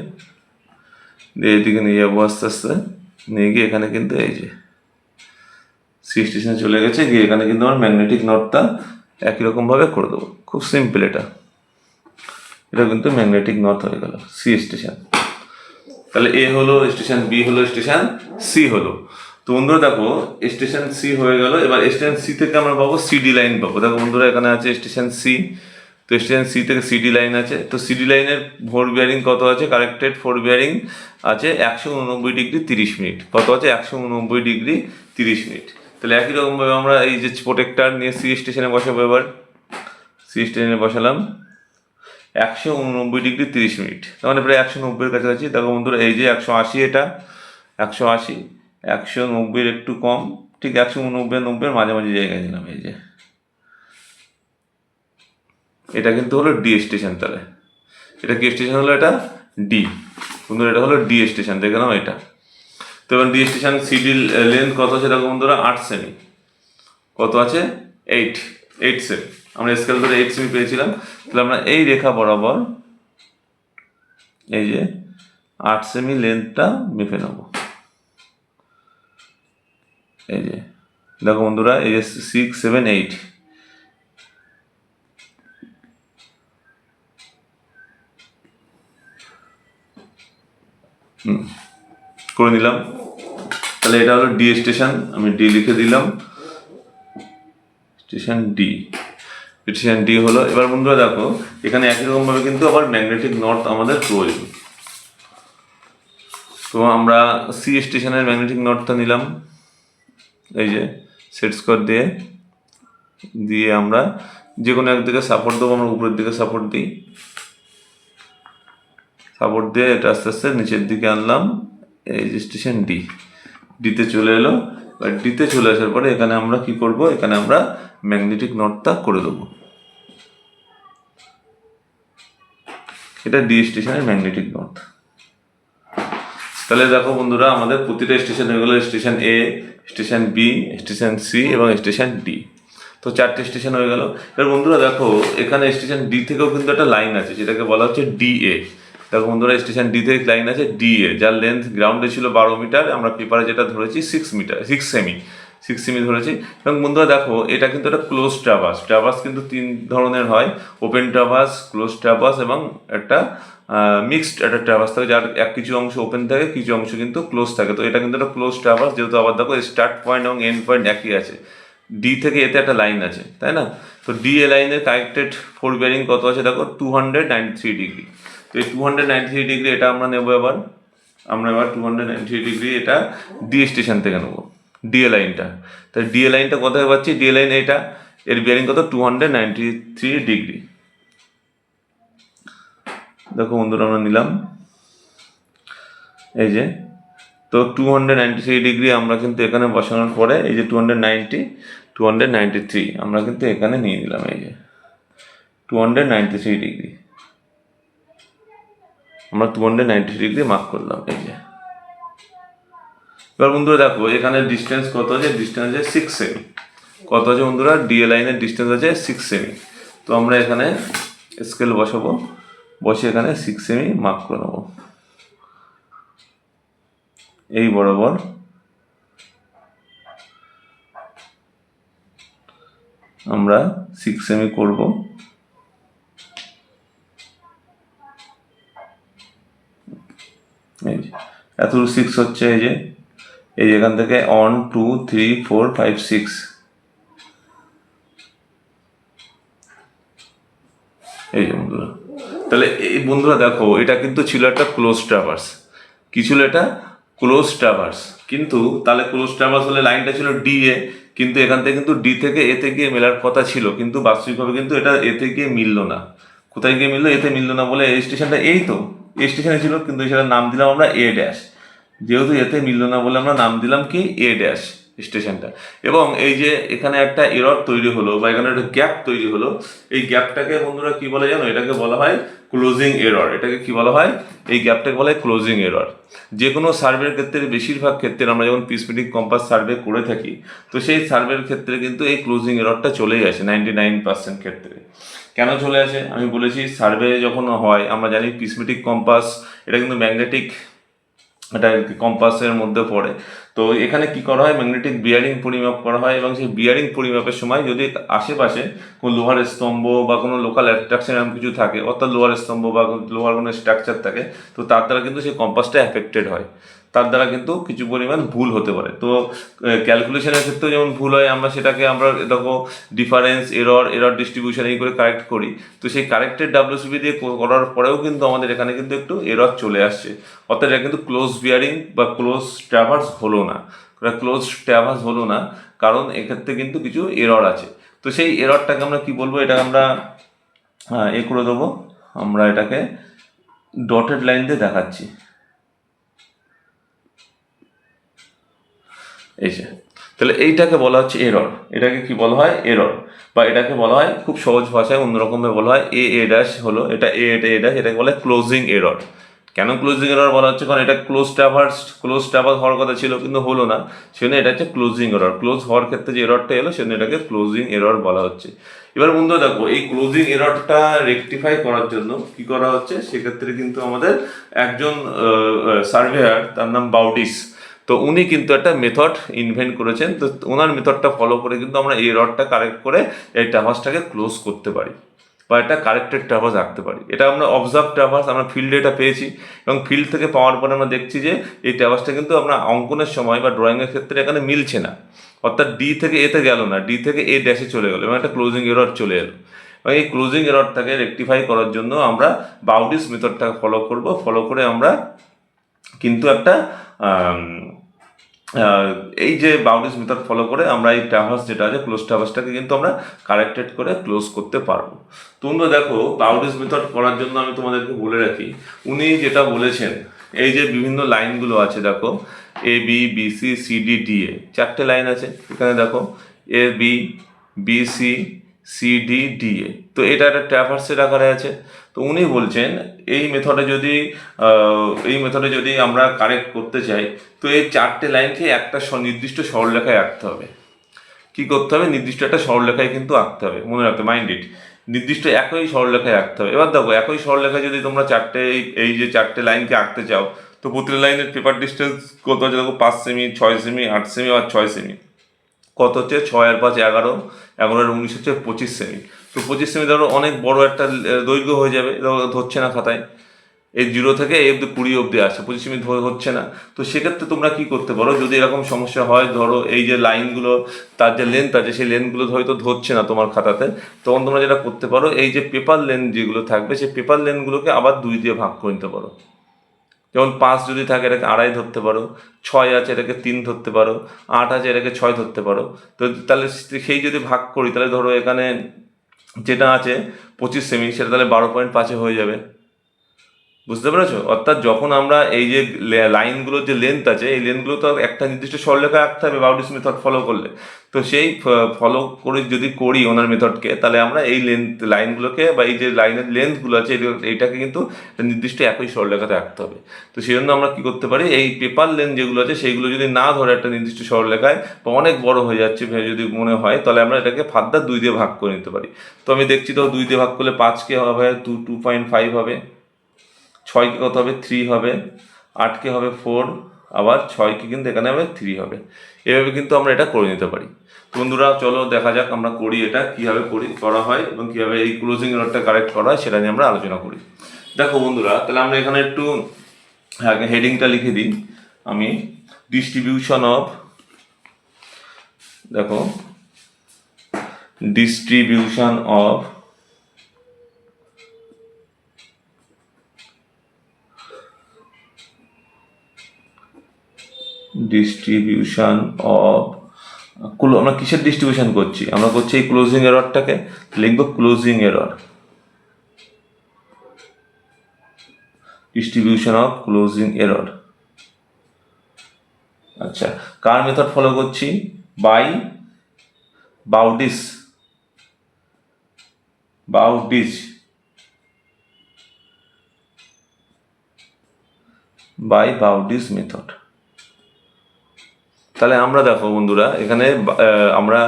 এইদিকে নিয়ে যাবো আস্তে আস্তে, নিয়ে গিয়ে এখানে কিন্তু এই যে সি স্টেশনে চলে গেছে, গিয়ে এখানে কিন্তু আমার ম্যাগনেটিক নটটা একই রকমভাবে করে দেবো। খুব সিম্পল এটা কিন্তু ম্যাগনেটিক নট হয়ে গেল সি স্টেশন। তাহলে এ হলো স্টেশন, বি হলো স্টেশন, সি হলো। তো বন্ধুরা দেখো স্টেশন সি হয়ে গেল। এবার স্টেশন সি থেকে আমরা পাবো সিডি লাইন পাবো। দেখো বন্ধুরা এখানে আছে স্টেশন সি, তো স্টেশন সি থেকে সিডি লাইন আছে। তো সিডি লাইনের ফোর বিয়ারিং কত আছে? কারেক্টেড ফোর বিয়ারিং আছে 189 ডিগ্রি 30 মিনিট। কত আছে? 189 ডিগ্রি 30 মিনিট। তাহলে একই রকমভাবে আমরা এই যে প্রোটেক্টার নিয়ে সি স্টেশনে বসাবো। এবার সি স্টেশনে বসালাম 189 ডিগ্রি 30 মিনিট, তার মানে প্রায় 190-এর কাছাকাছি। দেখো বন্ধুরা এই যে 180, এটা 180, 190-এর একটু কম, ঠিক 189-90-এর মাঝামাঝি জায়গায় দিলাম। এই যে এটা কিন্তু হলো ডি স্টেশন। তাহলে এটা কি স্টেশন হলো? এটা ডি। বন্ধুরা এটা হলো ডি স্টেশন, দেখে নাও এটা। তো এবার ডি স্টেশন সিডি লেন্থ কত আছে? দেখো বন্ধুরা 8 সেমি। কত আছে? 8 সেমি। আমরা স্কেল ধরে 8 সেমি পেয়েছিলাম। তাহলে আমরা এই রেখা বরাবর এই যে 8 সেমি লেন্থটা মেপে নেব। এই যে দেখো বন্ধুরা এই যে 6, 7, 8, করে নিলাম। তাহলে এটা হলো ডি স্টেশন, আমি ডি লিখে দিলাম, স্টেশন ডি। স্টেশন ডি হলো। এবার বন্ধুরা দেখো এখানে একই রকমভাবে কিন্তু আবার ম্যাগনেটিক নর্থ আমাদের প্রয়োজন। তো আমরা সি স্টেশনের ম্যাগনেটিক নর্থটা নিলাম, এই যে সেট স্কোয়ার দিয়ে আমরা যে কোনো একদিকে সাপোর্ট দেবো। আমরা উপরের দিকে সাপোর্ট দিই, সাপোর্ট দিয়ে এটা আস্তে আস্তে নিচের দিকে আনলাম। এই যে স্টেশন ডিতে চলে এলো। এবার ডিতে চলে আসার পরে এখানে আমরা কি করব? এখানে আমরা ম্যাগনেটিক নটটা করে দেবো। এটা ডি স্টেশনের ম্যাগনেটিক নট। তাহলে দেখো বন্ধুরা আমাদের প্রতিটা স্টেশন হয়ে গেলো স্টেশন এ, স্টেশন বি, স্টেশন সি এবং স্টেশন ডি। তো 4টে স্টেশন হয়ে গেল। এবার বন্ধুরা দেখো এখানে স্টেশন ডি থেকেও কিন্তু একটা লাইন আছে, যেটাকে বলা হচ্ছে ডিএ। দেখো বন্ধুরা স্টেশন ডি থেকে লাইন আছে ডিএ, যার লেন্থ গ্রাউন্ডে ছিল 12 মিটার, আমরা পেপারে যেটা ধরেছি 6 সেমি ধরেছি। এবং বন্ধুরা দেখো এটা কিন্তু একটা ক্লোজ ট্রাভার্স। ট্রাভার্স কিন্তু 3 ধরনের হয়, ওপেন ট্রাভার্স, ক্লোজ ট্রাভার্স এবং একটা মিক্সড একটা ট্রাভার্স থাকে, যার কিছু অংশ ওপেন থাকে, কিছু অংশ কিন্তু ক্লোজ থাকে। তো এটা কিন্তু একটা ক্লোজ ট্রাভার্স, যেহেতু আবার দেখো স্টার্ট পয়েন্ট এবং এন্ড পয়েন্ট একই আছে, ডি থেকে এতে একটা লাইন আছে, তাই না? তো ডি এ লাইনের কানেক্টেড ফোর বিয়ারিং কত আছে? দেখো 293 ডিগ্রি। তো এই 293 ডিগ্রি এটা আমরা নেবো। আমরা এবার 293 ডিগ্রি এটা ডি স্টেশন থেকে নেবো, ডিএ লাইনটা। তাহলে ডিএ লাইনটা কোথায় পাচ্ছি? ডিএ লাইন এটা, এর বিয়ারিং কত? 293 ডিগ্রি। দেখো বন্ধুরা আমরা নিলাম এই যে, তো 293 ডিগ্রি আমরা কিন্তু এখানে বসানোর পরে এই যে 293 আমরা কিন্তু এখানে নিয়ে নিলাম। এই যে 293 ডিগ্রি আমরা 293 ডিগ্রি মার্ক করলাম। এই যে এবার বন্ধুরা দেখো এখানে ডিস্টেন্স কত আছে? ডিস্টেন্স আছে 6 সেমি। কত আছে বন্ধুরা? ডিএ লাইনের ডিস্টেন্স আছে 6 সেমি। তো আমরা এখানে স্কেল বসাবো, বসে এখানে 6 সেমি মার্ক করে নেবো। এই বরাবর আমরা 6 সেমি করব। এই যে এতটুকু 6 হচ্ছে। এই যে এখান থেকে 1, 2, 3, 4, 5, 6। এই যে বন্ধুরা, তাহলে এই বন্ধুরা দেখো এটা কিন্তু ছিল একটা ক্লোজ ট্রাভার্স। কি ছিল এটা? Close traverse. কিন্তু তাহলে ক্লোজ ট্রাভার্স হলে লাইনটা ছিল ডি এ, কিন্তু এখান থেকে কিন্তু ডি থেকে এতে গিয়ে মেলার কথা ছিল, কিন্তু বাস্তবিকভাবে কিন্তু এটা এতে গিয়ে মিললো না। কোথায় গিয়ে মিললো? এতে মিললো না বলে এই স্টেশনটা এই তো এই স্টেশনে ছিল, কিন্তু এটার নাম দিলাম আমরা এ ড্যাশ। যেহেতু এতে মিললো না বলে আমরা নাম দিলাম কি? A dash. স্টেশনটা। এবং এই যে এখানে একটা এরর তৈরি হলো বা এখানে একটা গ্যাপ তৈরি হলো, এই গ্যাপটাকে বন্ধুরা কি বলে জানো? এটাকে বলা হয় ক্লোজিং এরর। এটাকে কি বলা হয়? এই গ্যাপটাকে বলা হয় ক্লোজিং এরর। যে কোনো সার্ভের ক্ষেত্রে, বেশিরভাগ ক্ষেত্রে আমরা যখন পিসমেটিক কম্পাস সার্ভে করে থাকি, তো সেই সার্ভের ক্ষেত্রে কিন্তু এই ক্লোজিং এররটা চলেই আসে 99% ক্ষেত্রে। কেন চলে আসে? আমি বলেছি, সার্ভে যখন হয় আমরা জানি পিসমেটিক কম্পাস এটা কিন্তু ম্যাগনেটিক, এটা কম্পাসের মধ্যে পড়ে। তো এখানে কি করা হয়, ম্যাগনেটিক বিয়ারিং পরিমাপ করা হয়, এবং সেই বিয়ারিং পরিমাপের সময় যদি আশেপাশে কোনো লোহার স্তম্ভ বা কোনো লোকাল অ্যাট্রাকশন এরকম কিছু থাকে, অর্থাৎ লোহার স্তম্ভ বা লোহার কোনো স্ট্রাকচার থাকে, তো তার দ্বারা কিন্তু সেই কম্পাসটা অ্যাফেক্টেড হয়, তার দ্বারা কিন্তু কিছু পরিমাণ ভুল হতে পারে। তো ক্যালকুলেশনের ক্ষেত্রেও যেমন ভুল হয়, আমরা দেখো ডিফারেন্স, এরর ডিস্ট্রিবিউশন এই করে কারেক্ট করি। তো সেই কারেক্টেড ডাব্লিউসিবি দিয়ে করার পরেও কিন্তু আমাদের এখানে কিন্তু একটু এরর চলে আসছে, অর্থাৎ এটা কিন্তু ক্লোজ বিয়ারিং বা ক্লোজ ট্রাভার্স হলো না। ক্লোজ ট্রাভার্স হলো না, কারণ এক্ষেত্রে কিন্তু কিছু এরর আছে। তো সেই এররটাকে আমরা কি বলবো? এটা আমরা করে দেবো, আমরা এটাকে ডটেড লাইন দিয়ে দেখাচ্ছি। এই যে, তাহলে এইটাকে বলা হচ্ছে এরর। এটাকে কি বলা হয়? এরর। বা এটাকে বলা হয় খুব সহজ ভাষায় অন্যরকমভাবে বলা হয় এ ড্যাশ হলো, এটা এ ড্যাশ, এটাকে বলে ক্লোজিং এরর। কেন ক্লোজিং এরর বলা হচ্ছে? কারণ এটা ক্লোজ ট্রাভার্স হওয়ার কথা ছিল কিন্তু হলো না, সেজন্য এটা হচ্ছে ক্লোজিং এরর। ক্লোজ হওয়ার ক্ষেত্রে যে এররটা এলো সেজন্য এটাকে ক্লোজিং এরর বলা হচ্ছে। এবার বন্ধু দেখো, এই ক্লোজিং এররটা রেকটিফাই করার জন্য কি করা হচ্ছে, সেক্ষেত্রে কিন্তু আমাদের একজন সার্ভেয়ার, তার নাম বাউডিস, তো উনি কিন্তু একটা মেথড ইনভেন্ট করেছেন। তো ওনার মেথডটা ফলো করে কিন্তু আমরা এই রডটা কারেক্ট করে এই ট্রাভার্সটাকে ক্লোজ করতে পারি, বা একটা কারেক্টেড ট্রাভার্স রাখতে পারি। এটা আমরা অবজার্ভ ট্রাভার্স, আমরা ফিল্ডে এটা পেয়েছি, এবং ফিল্ড থেকে পাওয়ার পরে আমরা দেখছি যে এই ট্রাভার্সটা কিন্তু আমরা অঙ্কনের সময় বা ড্রয়িংয়ের ক্ষেত্রে এখানে মিলছে না, অর্থাৎ ডি থেকে এতে গেল না, ডি থেকে এ ড্যাশে চলে গেলো, এবং একটা ক্লোজিং এরর চলে এলো। এবং এই ক্লোজিং এররটাকে রেকটিফাই করার জন্য আমরা বাউডিস মেথডটাকে ফলো করে আমরা কিন্তু একটা এই যে বাউন্ডারিজ মেথড ফলো করে আমরা এই ট্রাভার্স যেটা আছে, ক্লোজ ট্রাভার্সটাকে কিন্তু আমরা কারেক্টেড করে ক্লোজ করতে পারবো। তোমরা দেখো, বাউন্ডারিজ মেথড করার জন্য আমি তোমাদেরকে বলে রাখি, উনি যেটা বলেছেন, এই যে বিভিন্ন লাইনগুলো আছে দেখো, A B B C C D D A, চারটে লাইন আছে এখানে দেখো, A B B C C D D A. তো এটা একটা ট্রাভার্সের আকারে আছে। তো উনি বলছেন এই মেথডে যদি আমরা কারেক্ট করতে চাই, তো এই চারটে লাইনকে একটা নির্দিষ্ট সরলরেখায় আঁকতে হবে। কি করতে হবে? নির্দিষ্ট একটা সরলরেখায় কিন্তু আঁকতে হবে, মনে রাখতে, মাইন্ড ইট। নির্দিষ্ট একই সরলরেখায় আঁকতে হবে। এবার দেখো, একই সরলরেখায় যদি তোমরা এই যে চারটে লাইনকে আঁকতে চাও, তো প্রতি লাইনের পেপার ডিস্টেন্স কত আছে দেখো, 5 সেমি, 6 সেমি, 8 সেমি আর 6 সেমি। কত হচ্ছে? 6 আর 5 11, 11 আর 19 হচ্ছে 25 সেমি। তো 25 সেমি ধরো অনেক বড় একটা দৈর্ঘ্য হয়ে যাবে, ধরছে না খাতায়। এই 0 থেকে এই অব্দি 20 অব্দি আসছে, 25 মিনিট হচ্ছে না। তো সেক্ষেত্রে তোমরা কি করতে পারো, যদি এরকম সমস্যা হয়, ধরো এই যে লাইনগুলো, তার যে লেন্থ আছে, সেই লেন্থগুলো হয়তো ধরছে না তোমার খাতাতে, তখন তোমরা যেটা করতে পারো, এই যে পেপার লেন্থ যেগুলো থাকবে, সেই পেপার লেন্থগুলোকে আবার 2 দিয়ে ভাগ করে নিতে পারো। যেমন 5 যদি থাকে, এটাকে 2.5 ধরতে পারো, 6 আছে এটাকে 3 ধরতে পারো, 8 আছে এটাকে 6 ধরতে পারো। তো তাহলে সেই যদি ভাগ করি, তাহলে ধরো এখানে যেটা আছে 25 সেমি, সেটা তাহলে 12.5 হয়ে যাবে। বুঝতে পেরেছো? অর্থাৎ যখন আমরা এই যে লাইনগুলোর যে লেন্থ আছে, এই লেন্থগুলো তো একটা নির্দিষ্ট সরলরেখায় আঁকতে হবে বাউডিস মেথড ফলো করলে। তো সেই ফলো করে যদি করি ওনার মেথডকে, তাহলে আমরা এই লাইনগুলোকে বা এই যে লাইনের লেন্থগুলো আছে, এইটাকে কিন্তু একটা নির্দিষ্ট একই সরলরেখাতে আঁকতে হবে। তো সেই জন্য আমরা কি করতে পারি, এই পেপার লেন্থ যেগুলো আছে সেইগুলো যদি না ধরে একটা নির্দিষ্ট সরলরেখায়, বা অনেক বড় হয়ে যাচ্ছে যদি মনে হয়, তাহলে আমরা এটাকে ফার্দার 2 দিয়ে ভাগ করে নিতে পারি। তো আমি দেখছি, তো 2 দিয়ে ভাগ করলে 5কে হবে 2.5 হবে, 6কে কত হবে? 3 হবে, 8কে হবে 4, আবার 6কে কিন্তু এখানে হবে 3 হবে। এভাবে কিন্তু আমরা এটা করে নিতে পারি। বন্ধুরা চলো দেখা যাক আমরা করি, এটা কীভাবে করা হয় এবং কীভাবে এই ক্লোজিং এররটা কারেক্ট করা হয় সেটা নিয়ে আমরা আলোচনা করি। দেখো বন্ধুরা, তাহলে আমরা এখানে একটু হেডিংটা লিখে দিই আমি, ডিস্ট্রিবিউশন অফ, দেখো ডিস্ট্রিবিউশন অফ আমরা কিসের ডিস্ট্রিবিউশন করছি? আমরা করছি এই ক্লোজিং এররটাকে, লিখবো closing error, distribution of closing error. আচ্ছা, কার মেথড ফলো করছি? By Bowditch Bowditch by Bowditch method. তাহলে আমরা দেখো বন্ধুরা এখানে আমরা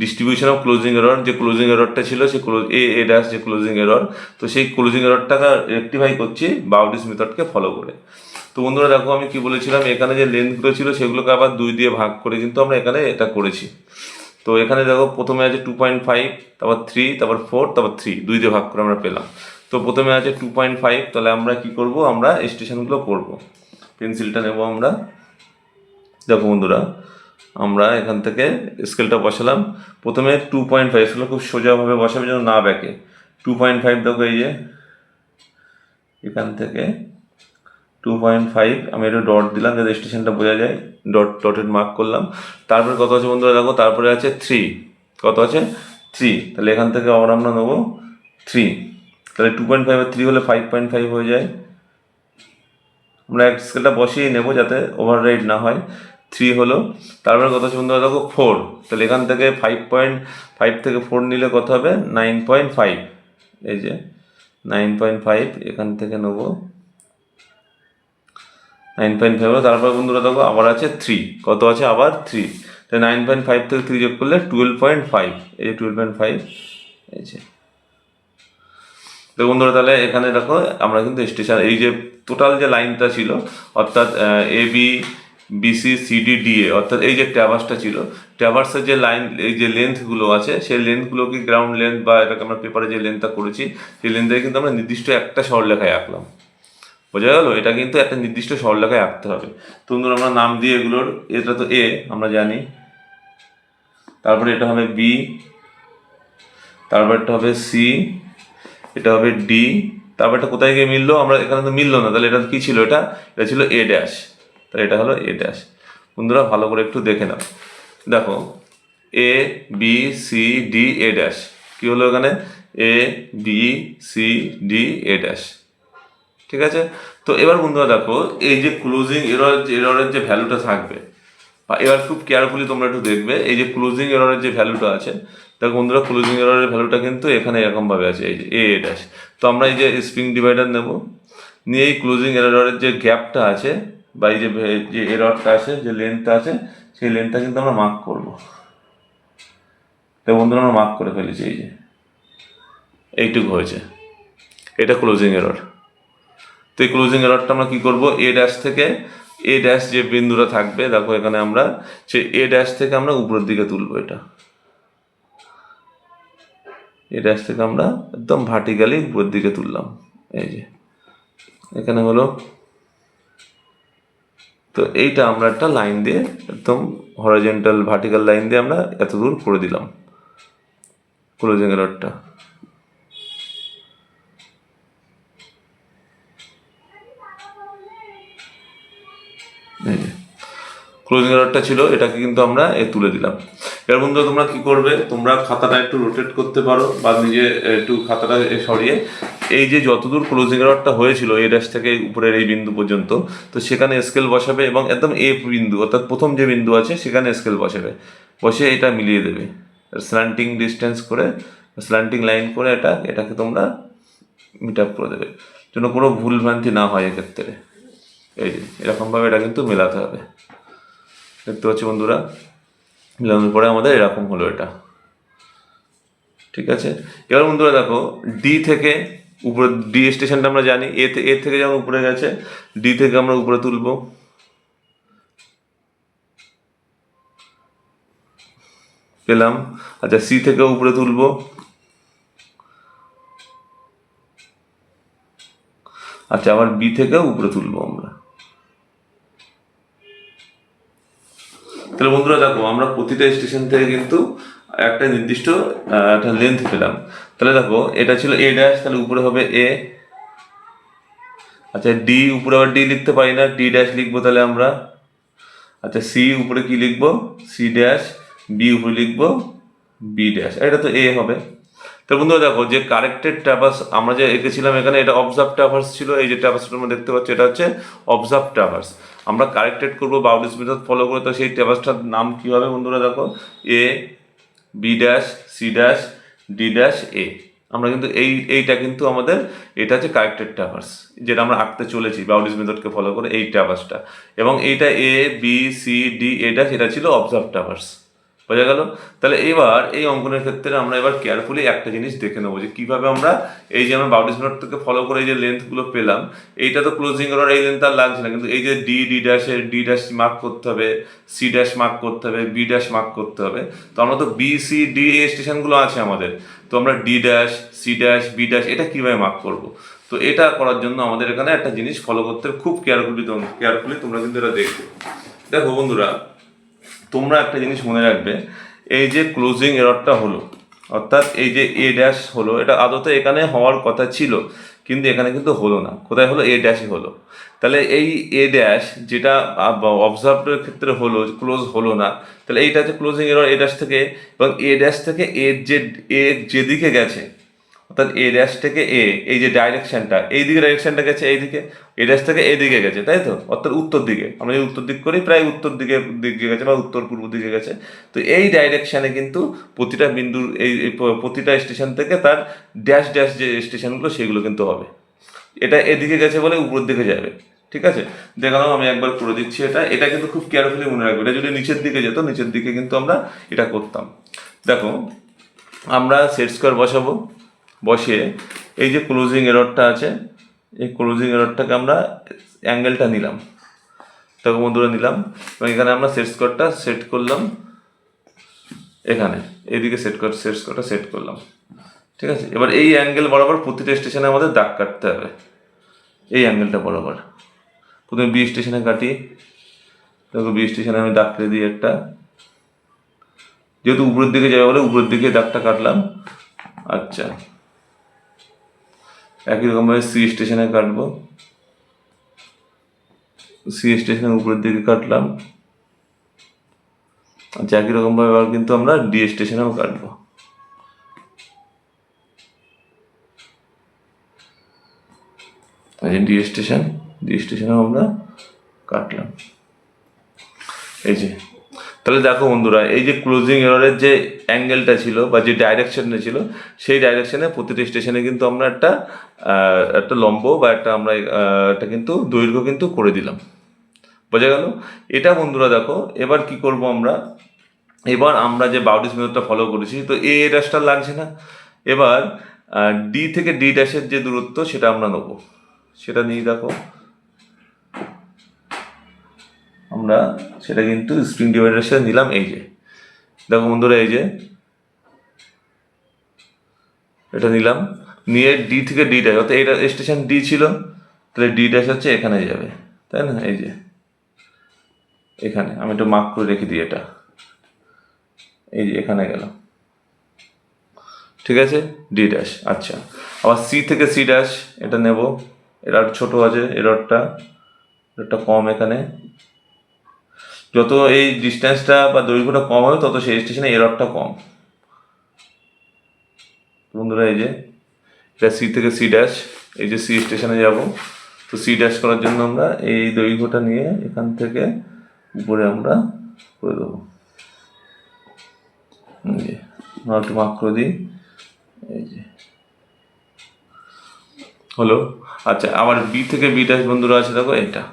ডিস্ট্রিবিউশন অফ ক্লোজিং এরর, যে ক্লোজিং এররটা ছিল সে এ ড্যাশ যে ক্লোজিং এরর, তো সেই ক্লোজিং এররটাকে রেক্টিফাই করছি বাউডিস মেথডকে ফলো করে। তো বন্ধুরা দেখো আমি কি বলেছিলাম, এখানে যে লেন্থগুলো ছিল সেগুলোকে আবার 2 দিয়ে ভাগ করে কিন্তু আমরা এখানে এটা করেছি। তো এখানে দেখো প্রথমে আছে 2.5, তারপর 3, তারপর 4, তারপর 3, 2 দিয়ে ভাগ করে আমরা পেলাম। তো প্রথমে আছে 2.5, তাহলে আমরা কি করব, আমরা স্টেশনগুলো করব। পেন্সিলটা নেব আমরা। দেখো বন্ধুরা আমরা এখান থেকে স্কেলটা বসালাম। প্রথমে 2.5 স্কেল খুব সোজাভাবে বসাবে যেন না ব্যাকে। 2.5 দেখো এই যে এখান থেকে 2.5 আমি একটু ডট দিলাম যাতে স্টেশনটা বোঝা যায়, ডটেড মার্ক করলাম। তারপরে কত আছে বন্ধুরা দেখো, তারপরে আছে 3, কত আছে 3, তাহলে এখান থেকে আবার আমরা নেবো 3, তাহলে 2.5 আর 3 হলে 5.5 হয়ে যায়। আমরা এক স্কেলটা বসিয়ে নেবো যাতে ওভাররাইড না হয়। 3 হলো, তারপরে কত আছে বন্ধুরা দেখো 4, তাহলে এখান থেকে 5.5 থেকে 4 নিলে কত হবে 9.5, এই যে 9.5 এখান থেকে নেবো 9.5 হলো। তারপর বন্ধুরা দেখো আবার আছে 3, কত আছে আবার 3, তাই 9.5 থেকে 3 যোগ করলে 12.5, এই যে 12.5, এই যে। তো বন্ধুরা তাহলে এখানে দেখো আমরা কিন্তু স্টেশন এই যে টোটাল যে লাইনটা ছিল অর্থাৎ A B BC CD DA, অর্থাৎ এই যে ট্র্যাভার্সটা ছিল, ট্র্যাভার্সের যে লাইন এই যে লেন্থগুলো আছে সেই লেন্থগুলোকে গ্রাউন্ড লেন্থ বা এটাকে আমরা পেপারে যে লেন্থটা করেছি সেই লেন্থে কিন্তু আমরা নির্দিষ্ট একটা সরলরেখায় আঁকলাম। বোঝা গেল? এটা কিন্তু একটা নির্দিষ্ট সরলরেখায় আঁকতে হবে। তো বন্ধুরা আমরা নাম দিয়ে এগুলোর, এটা তো এ আমরা জানি, তারপরে এটা হবে বি, তারপর এটা হবে সি, এটা হবে ডি, তারপর এটা কোথায় গিয়ে মিললো, আমরা এখানে তো মিললো না, তাহলে এটা কি ছিল, এটা ছিল এ ড্যাশ, তাহলে এটা হলো এ ড্যাশ। বন্ধুরা ভালো করে একটু দেখে নাও, দেখো A B C D A dash, কি হলো এখানে A B C D A dash, ঠিক আছে। তো এবার বন্ধুরা দেখো এই যে ক্লোজিং এররের যে ভ্যালুটা থাকবে, বা এবার খুব কেয়ারফুলি তোমরা একটু দেখবে এই যে ক্লোজিং এররের যে ভ্যালুটা আছে, দেখো বন্ধুরা ক্লোজিং এররের ভ্যালুটা কিন্তু এখানে এরকমভাবে আছে, এই যে এ ড্যাশ। তো আমরা এই যে স্প্রিং ডিভাইডার নেব, নিয়ে এই ক্লোজিং এররের যে গ্যাপটা আছে বা এই যে এররটা আছে, যে লেন্থটা আছে, সেই লেন্থটা কিন্তু আমরা মার্ক করব। তো বন্ধুরা আমরা মার্ক করে ফেলেছি, এই যে এইটুকু হয়েছে, এটা ক্লোজিং এরর। তো এই ক্লোজিং এররটা আমরা কি করব, এ ড্যাশ থেকে এ ড্যাশ যে বিন্দুটা থাকবে দেখো এখানে আমরা সেই এ ড্যাশ থেকে আমরা উপরের দিকে তুলবো, এটা এ ড্যাশ থেকে আমরা একদম ভার্টিক্যালি উপরের দিকে তুললাম, এই যে এখানে হলো। তো এইটা আমরা একটা লাইন দিয়ে একদম হরাইজন্টাল ভার্টিক্যাল লাইন দিয়ে আমরা এত দূর করে দিলাম ক্লোজিং এররটা। এই যে ক্লোজিং এররটা ছিল, এটাকে কিন্তু আমরা তুলে দিলাম। এবার বন্ধুরা তোমরা কি করবে, তোমরা খাতাটা একটু রোটেট করতে পারো বা নিজে একটু খাতাটা সরিয়ে এই যে যতদূর ক্লোজিং এররটা হয়েছিল এ ড্যাশ থেকে উপরের এই বিন্দু পর্যন্ত, তো সেখানে স্কেল বসাবে এবং একদম এ বিন্দু অর্থাৎ প্রথম যে বিন্দু আছে সেখানে স্কেল বসাবে, বসে এটা মিলিয়ে দেবে স্ল্যান্টিং ডিস্টেন্স করে, স্ল্যান্টিং লাইন করে এটাকে তোমরা মিট আপ করে দেবে, যেন কোনো ভুল ভ্রান্তি না হয় এক্ষেত্রে। এই যে এরকমভাবে এটা কিন্তু মেলাতে হবে। দেখতে পাচ্ছি বন্ধুরা, মিলানোর পরে আমাদের এরকম হলো এটা, ঠিক আছে। এবার বন্ধুরা দেখো ডি থেকে উপরে, ডি স্টেশনটা আমরা জানি, এ থেকে যেমন উপরে গেছে, ডি থেকে আমরা উপরে তুলবো, পেলাম। আচ্ছা সি থেকে উপরে তুলবো, আচ্ছা আবার বি থেকে উপরে তুলবো আমরা। তাহলে বন্ধুরা দেখো আমরা প্রতিটা স্টেশন থেকে কিন্তু একটা নির্দিষ্ট একটা লেন্থ পেলাম। তাহলে দেখো এটা ছিল এ ড্যাশ, তাহলে উপরে হবে এ, আচ্ছা ডি উপরে আবার ডি লিখতে পারি না, ডি ড্যাশ লিখবো তাহলে আমরা। আচ্ছা সি উপরে কি লিখবো, সি ড্যাশ, বি উপরে লিখবো বি ড্যাশ, এটা তো এ হবে। তো বন্ধুরা দেখো যে কারেক্টেড ট্রাভার্স আমরা যে এঁকেছিলাম এখানে, এটা অবজার্ভ ট্রাভার্স ছিল, এই যে ট্রাভার্সটা আমরা দেখতে পাচ্ছি এটা হচ্ছে অবজার্ভ ট্রাভার্স। আমরা কারেক্টেড করবো বাউডিস মেথড ফলো করে। তো সেই ট্রাভার্সটার নাম কী হবে বন্ধুরা? দেখো, A B dash C dash D dash A. আমরা কিন্তু এইটা কিন্তু আমাদের এটা হচ্ছে কারেক্টেড ট্রাভার্স, যেটা আমরা আঁকতে চলেছি বাউডিস মেথডকে ফলো করে, এই ট্রাভার্সটা। এবং এইটা A B C D A dash, এটা ছিল অবজার্ভ ট্রাভার্স। বোঝা গেল? তাহলে এবার এই অঙ্কনের ক্ষেত্রে আমরা এবার কেয়ারফুলি একটা জিনিস দেখে নেবো, যে কীভাবে আমরা এই যে আমরা বাউডিস মেথড থেকে ফলো করে এই যে লেন্থগুলো পেলাম, এইটা তো ক্লোজিং এরর, এই লেন্থ আর লাগছে না, কিন্তু এই যে ডি ড্যাশের ডি ড্যাশ মার্ক করতে হবে, সি ড্যাশ মার্ক করতে হবে, বি ড্যাশ মার্ক করতে হবে। তো আমরা তো বি সি ডি এই স্টেশনগুলো আছে আমাদের, তো আমরা D dash C dash B dash এটা কীভাবে মার্ক করবো? তো এটা করার জন্য আমাদের এখানে একটা জিনিস ফলো করতে হবে, খুব কেয়ারফুলি তোমরা কিন্তু এটা দেখবে। দেখো বন্ধুরা, তোমরা একটা জিনিস মনে রাখবে, এই যে ক্লোজিং এররটা হলো, অর্থাৎ এই যে এ ড্যাশ হলো, এটা আদতে এখানে হওয়ার কথা ছিল, কিন্তু এখানে কিন্তু হলো না। কোথায় হলো? এ ড্যাশই হলো। তাহলে এই এ ড্যাশ যেটা অবজার্ভের ক্ষেত্রে হলো, ক্লোজ হলো না, তাহলে এইটা হচ্ছে ক্লোজিং এরর এ ড্যাশ থেকে। এবং এ ড্যাশ থেকে এ যেদিকে গেছে, অর্থাৎ এ ড্যাশ থেকে এই যে ডাইরেকশনটা, এইদিকে ডাইরেকশনটা গেছে, এইদিকে এ ড্যাশ থেকে এদিকে গেছে, তাই তো? অর্থাৎ উত্তর দিকে, আমরা যদি উত্তর দিক করি, প্রায় উত্তর দিকে গেছে বা উত্তর পূর্ব দিকে গেছে। তো এই ডাইরেকশানে কিন্তু প্রতিটা বিন্দুর এই প্রতিটা স্টেশন থেকে তার ড্যাশ ড্যাশ যে স্টেশনগুলো সেগুলো কিন্তু হবে। এটা এদিকে গেছে বলে উপরের দিকে যাবে, ঠিক আছে? দেখালাম, আমি একবার করে দিচ্ছি। এটা কিন্তু খুব কেয়ারফুলি মনে রাখবে। এটা যদি নিচের দিকে যেত, নিচের দিকে কিন্তু আমরা এটা করতাম। দেখো, আমরা সেট স্কোয়ার বসাবো, বসিয়ে এই যে ক্লোজিং এররটা আছে, এই ক্লোজিং এররটাকে আমরা অ্যাঙ্গেলটা নিলাম, দেখো বন্ধুরা নিলাম, এবং এখানে আমরা সেট স্কোয়ারটা সেট করলাম, এখানে এইদিকে সেট স্কোয়ারটা সেট করলাম, ঠিক আছে? এবার এই অ্যাঙ্গেল বরাবর প্রতিটা স্টেশনে আমাদের দাগ কাটতে হবে, এই অ্যাঙ্গেলটা বরাবর। প্রথমে বি স্টেশনে কাটি, দেখো বি স্টেশনে আমি দাগ কেটে দিই একটা, যেহেতু উপরের দিকে যাবে বলে উপরের দিকে দাগটা কাটলাম। আচ্ছা, একই রকমভাবে সি স্টেশনে কাটবো, সি স্টেশনের উপরের দিকে কাটলাম। আচ্ছা, একই রকমভাবে এবার কিন্তু আমরা ডি স্টেশনেও কাটবো। ডি স্টেশনেও আমরা কাটলাম, এই যে। তাহলে দেখো বন্ধুরা, এই যে ক্লোজিং এররের যে অ্যাঙ্গেলটা ছিল বা যে ডাইরেকশনটা ছিল, সেই ডাইরেকশনে প্রতিটা স্টেশনে কিন্তু আমরা একটা লম্ব বা একটা কিন্তু দৈর্ঘ্য কিন্তু করে দিলাম। বোঝা গেল? এটা বন্ধুরা দেখো, এবার কি করব আমরা, এবার আমরা যে বাউডিস মেথডটা ফলো করেছি, তো এ ড্যাশটা লাগছে না। এবার ডি থেকে ডি ড্যাশের যে দূরত্ব সেটা আমরা নেব, সেটা নিয়ে দেখো আমরা সেটা কিন্তু স্প্রিং ডিভাইডারের সাথে নিলাম। এই যে দেখো বন্ধুরা, এই যে এটা নিলাম, নিয়ে ডি থেকে ডি ড্যাশ, অর্থাৎ এটা স্টেশন ডি ছিল, তাহলে ডি ড্যাশ হচ্ছে এখানে যাবে, তাই না? এই যে এখানে আমি একটু মার্ক করে রেখে দিই, এটা এই যে এখানে গেল, ঠিক আছে? D dash. আচ্ছা, আবার সি থেকে সি ড্যাশ এটা নেব, এরর ছোটো আছে, এররটা কম। এখানে যত এই ডিস্টেন্সটা বা দৈর্ঘ্যটা কম হবে, তত সেই স্টেশনে এররটা কম। বন্ধুরা, এই যে এটা সি থেকে সি ড্যাশ, এই যে সি স্টেশনে যাব, তো সি ড্যাশ করার জন্য আমরা এই দৈর্ঘ্যটা নিয়ে এখান থেকে উপরে আমরা করে দেবো, একটু মার্ক করে দিই, এই যে হলো। আচ্ছা, আবার বি থেকে বি ড্যাশ বন্ধুরা আছে, দেখো এটা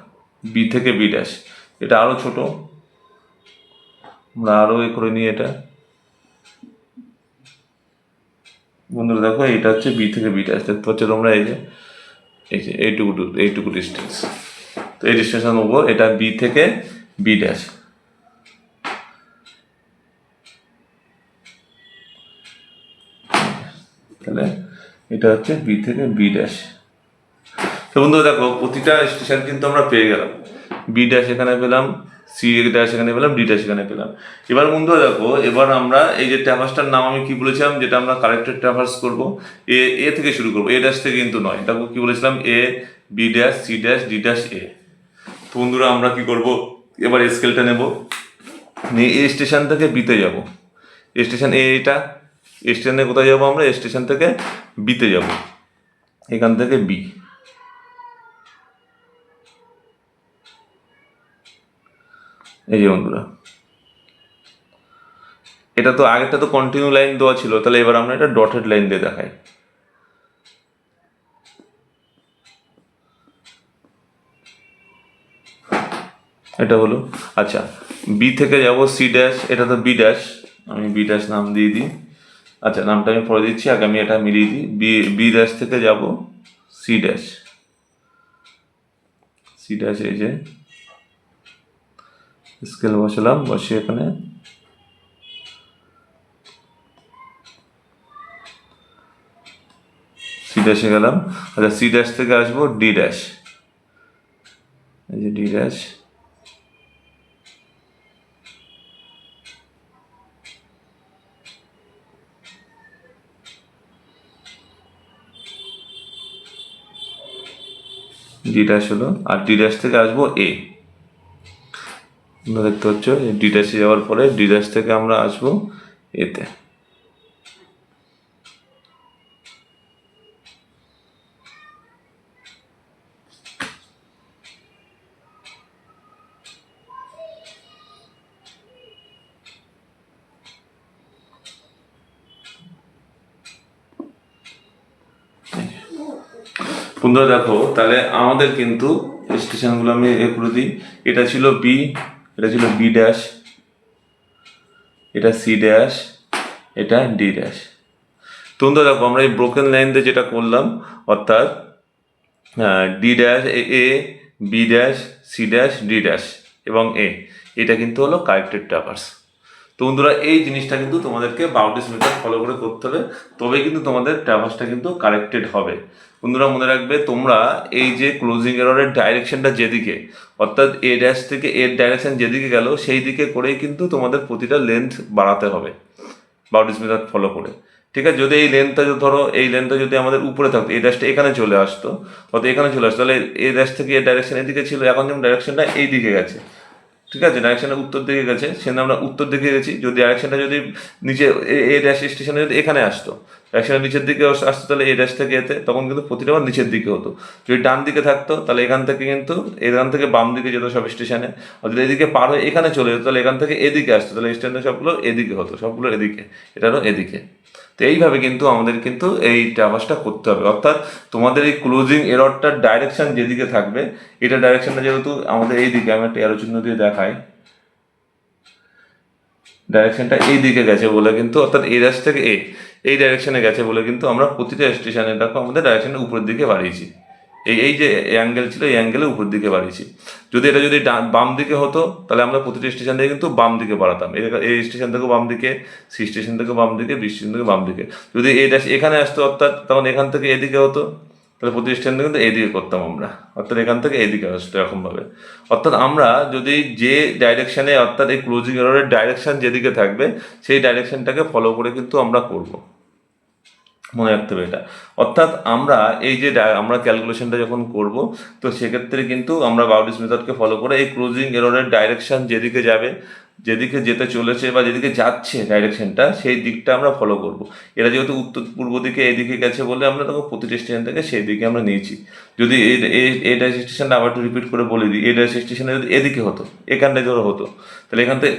বি থেকে বি ড্যাশ, এটা আরও ছোট, আমরা আরও করে নিই এটা। বন্ধুরা দেখো, এটা হচ্ছে বি থেকে বি ড্যাশ, দেখতে পাচ্ছ তোমরা, এই যে এইটুকু ডিস্টেন্স। তো এই ডিস্টেন্সটা নেবো, এটা বি থেকে বি ড্যাশ। তাহলে এটা হচ্ছে বি থেকে বি ড্যাশ। তো বন্ধুরা দেখো, প্রতিটা স্টেশন কিন্তু আমরা পেয়ে গেলাম, বি ড্যাশ এখানে পেলাম, সি ড্যাশ এখানে পেলাম, ডি ড্যাশ এখানে পেলাম। এবার বন্ধুরা দেখো, এবার আমরা এই যে ট্রাভার্সটার নাম আমি কি বলেছিলাম, যেটা আমরা কারেক্টেড ট্রাভার্স করবো, এ থেকে শুরু করবো, এ ড্যাশ থেকে কিন্তু নয়। দেখো কি বলেছিলাম, A B dash C dash D dash A. তো বন্ধুরা আমরা কি করব, এবার স্কেলটা নেব, নিয়ে এ স্টেশন থেকে বিতে যাব, স্টেশন এটা স্টেশনে কোথায় যাবো আমরা, স্টেশন থেকে বিতে যাব, এখান থেকে বি। এই যে বন্ধুরা, এটা তো আগেরটা তো কন্টিনিউ লাইন দেওয়া ছিল, তাহলে এবার আমরা এটা ডটেড লাইন দিয়ে দেখাই। এটা হলো। আচ্ছা, বি থেকে যাব সি ড্যাশ, এটা তো বি ড্যাশ, আমি বি ড্যাশ নাম দিয়ে দিই। আচ্ছা, নামটা আমি পরে দিচ্ছি, আগে আমি এটা মিলিয়ে দিই। বি ড্যাশ থেকে যাব সি ড্যাশ, সি ড্যাশ এই যে স্কেল বসালাম, বসিয়ে এখানে সি ড্যাশে গেলাম। আচ্ছা, সি ড্যাশ থেকে আসবো ডি ড্যাশ, এই যে ডি ড্যাশ, ডি ড্যাশ হলো। আর ডি ড্যাশ থেকে আসবো এ, তোমরা দেখতে পাচ্ছ ডি ড্যাশে যাওয়ার পরে ডি ড্যাশ থেকে আমরা আসবো এতে। বন্ধুরা দেখো, তাহলে আমাদের কিন্তু স্টেশনগুলো আমি এ করে দিই। এটা ছিল বি, এটা ছিল বি ড্যাশ, এটা সি ড্যাশ, এটা ডি ড্যাশ। তোমরা দেখো আমরা এই ব্রোকেন লাইন দিয়ে যেটা করলাম, অর্থাৎ D dash A, B dash, C dash, D dash এবং এ, এটা কিন্তু হলো কারেক্টেড ট্রাভার্স। তো বন্ধুরা এই জিনিসটা কিন্তু তোমাদেরকে বাউন্ডারি মেথড ফলো করে করতে হবে, তবেই কিন্তু তোমাদের ট্রাভার্সটা কিন্তু কারেক্টেড হবে। বন্ধুরা মনে রাখবে, তোমরা এই যে ক্লোজিং এররের ডাইরেকশনটা যেদিকে, অর্থাৎ এ ড্যাশ থেকে এর ডাইরেকশন যেদিকে গেল সেই দিকে করেই কিন্তু তোমাদের প্রতিটা লেন্থ বাড়াতে হবে বাউন্ডারি মেথড ফলো করে। ঠিক আছে, যদি এই লেন্থটা ধরো, এই লেন্থটা যদি আমাদের উপরে থাকতো, এই ড্যাশটা এখানে চলে আসতো, অর্থাৎ এখানে চলে আসতো, তাহলে এই ড্যাশ থেকে এর ডাইরেকশন এদিকে ছিল, এখন যেমন ডাইরেকশনটা এই দিকে গেছে, ঠিক আছে, ডাইরেকশনটা উত্তর দিকে গেছে, সেখানে আমরা উত্তর দিকে গেছি। যদি ডাইরেকশনটা যদি নিচে এ ড্যাশ স্টেশনে যদি এখানে আসতো, ডাইরেকশনটা নিচের দিকে আসতো, তাহলে এ ড্যাশ থেকে এতে, তখন কিন্তু প্রতিটা বার নিচের দিকে হতো। যদি ডান দিকে থাকতো তাহলে এখান থেকে কিন্তু, এখান থেকে বাম দিকে যেত সব স্টেশনে, অর্থাৎ এদিকে পার হয়ে এখানে চলে যেত, তাহলে এখান থেকে এদিকে আসতো, তাহলে স্টেশনে সবগুলো এদিকে হতো, সবগুলো এদিকে, এটারও এদিকে। তো এইভাবে কিন্তু আমাদের কিন্তু এই ট্রাভার্সটা করতে হবে, অর্থাৎ তোমাদের এই ক্লোজিং এররটার ডাইরেকশন যেদিকে থাকবে, এটা ডাইরেকশনটা যেহেতু আমাদের এই দিকে, আমি একটা অ্যারো চিহ্ন দিয়ে দেখাই, ডাইরেকশনটা এই দিকে গেছে বলে কিন্তু, অর্থাৎ এ ড্যাশ থেকে এ, এই ডাইরেকশনে গেছে বলে কিন্তু আমরা প্রতিটা স্টেশনে দেখো আমাদের ডাইরেকশনটা উপরের দিকে বাড়িয়েছি। এই যে অ্যাঙ্গেল ছিল, এই অ্যাঙ্গেলে উপর দিকে বাড়িয়েছি। যদি এটা যদি বাম দিকে হতো, তাহলে আমরা প্রতিটা স্টেশন থেকে কিন্তু বাম দিকে বাড়াতাম, এই স্টেশন থেকে বাম দিকে, সি স্টেশন থেকে বাম দিকে, বি স্টেশন থেকে বাম দিকে। যদি এই ড্যাশ এখানে আসতো, অর্থাৎ তখন এখান থেকে এদিকে হতো, তাহলে প্রতি স্টেশন থেকে কিন্তু এদিকে করতাম আমরা, অর্থাৎ এখান থেকে এদিকে আসতো এরকমভাবে। অর্থাৎ আমরা যদি যে ডাইরেকশনে, অর্থাৎ এই ক্লোজিং এররের ডাইরেকশন যেদিকে থাকবে সেই ডাইরেকশনটাকে ফলো করে কিন্তু আমরা করব, মনে রাখতে হবে এটা। অর্থাৎ আমরা এই যে আমরা ক্যালকুলেশনটা যখন করব, তো সেক্ষেত্রে কিন্তু আমরা বাউন্ডারি মেথডকে ফলো করে এই ক্লোজিং এররের ডাইরেকশন যেদিকে যাবে, যেদিকে যেতে চলেছে বা যেদিকে যাচ্ছে ডাইরেকশনটা, সেই দিকটা আমরা ফলো করব। এরা যেহেতু উত্তর পূর্ব দিকে এদিকে গেছে বলে আমরা তখন প্রতিটি স্টেশন থেকে সেই দিকে আমরা নিয়েছি। যদি এই ড্যাশ স্টেশনটা আবার একটু রিপিট করে বলে দিই, এই ড্যাশ স্টেশনে যদি এদিকে হতো, এখানটায় ধরো হতো, তাহলে এখান থেকে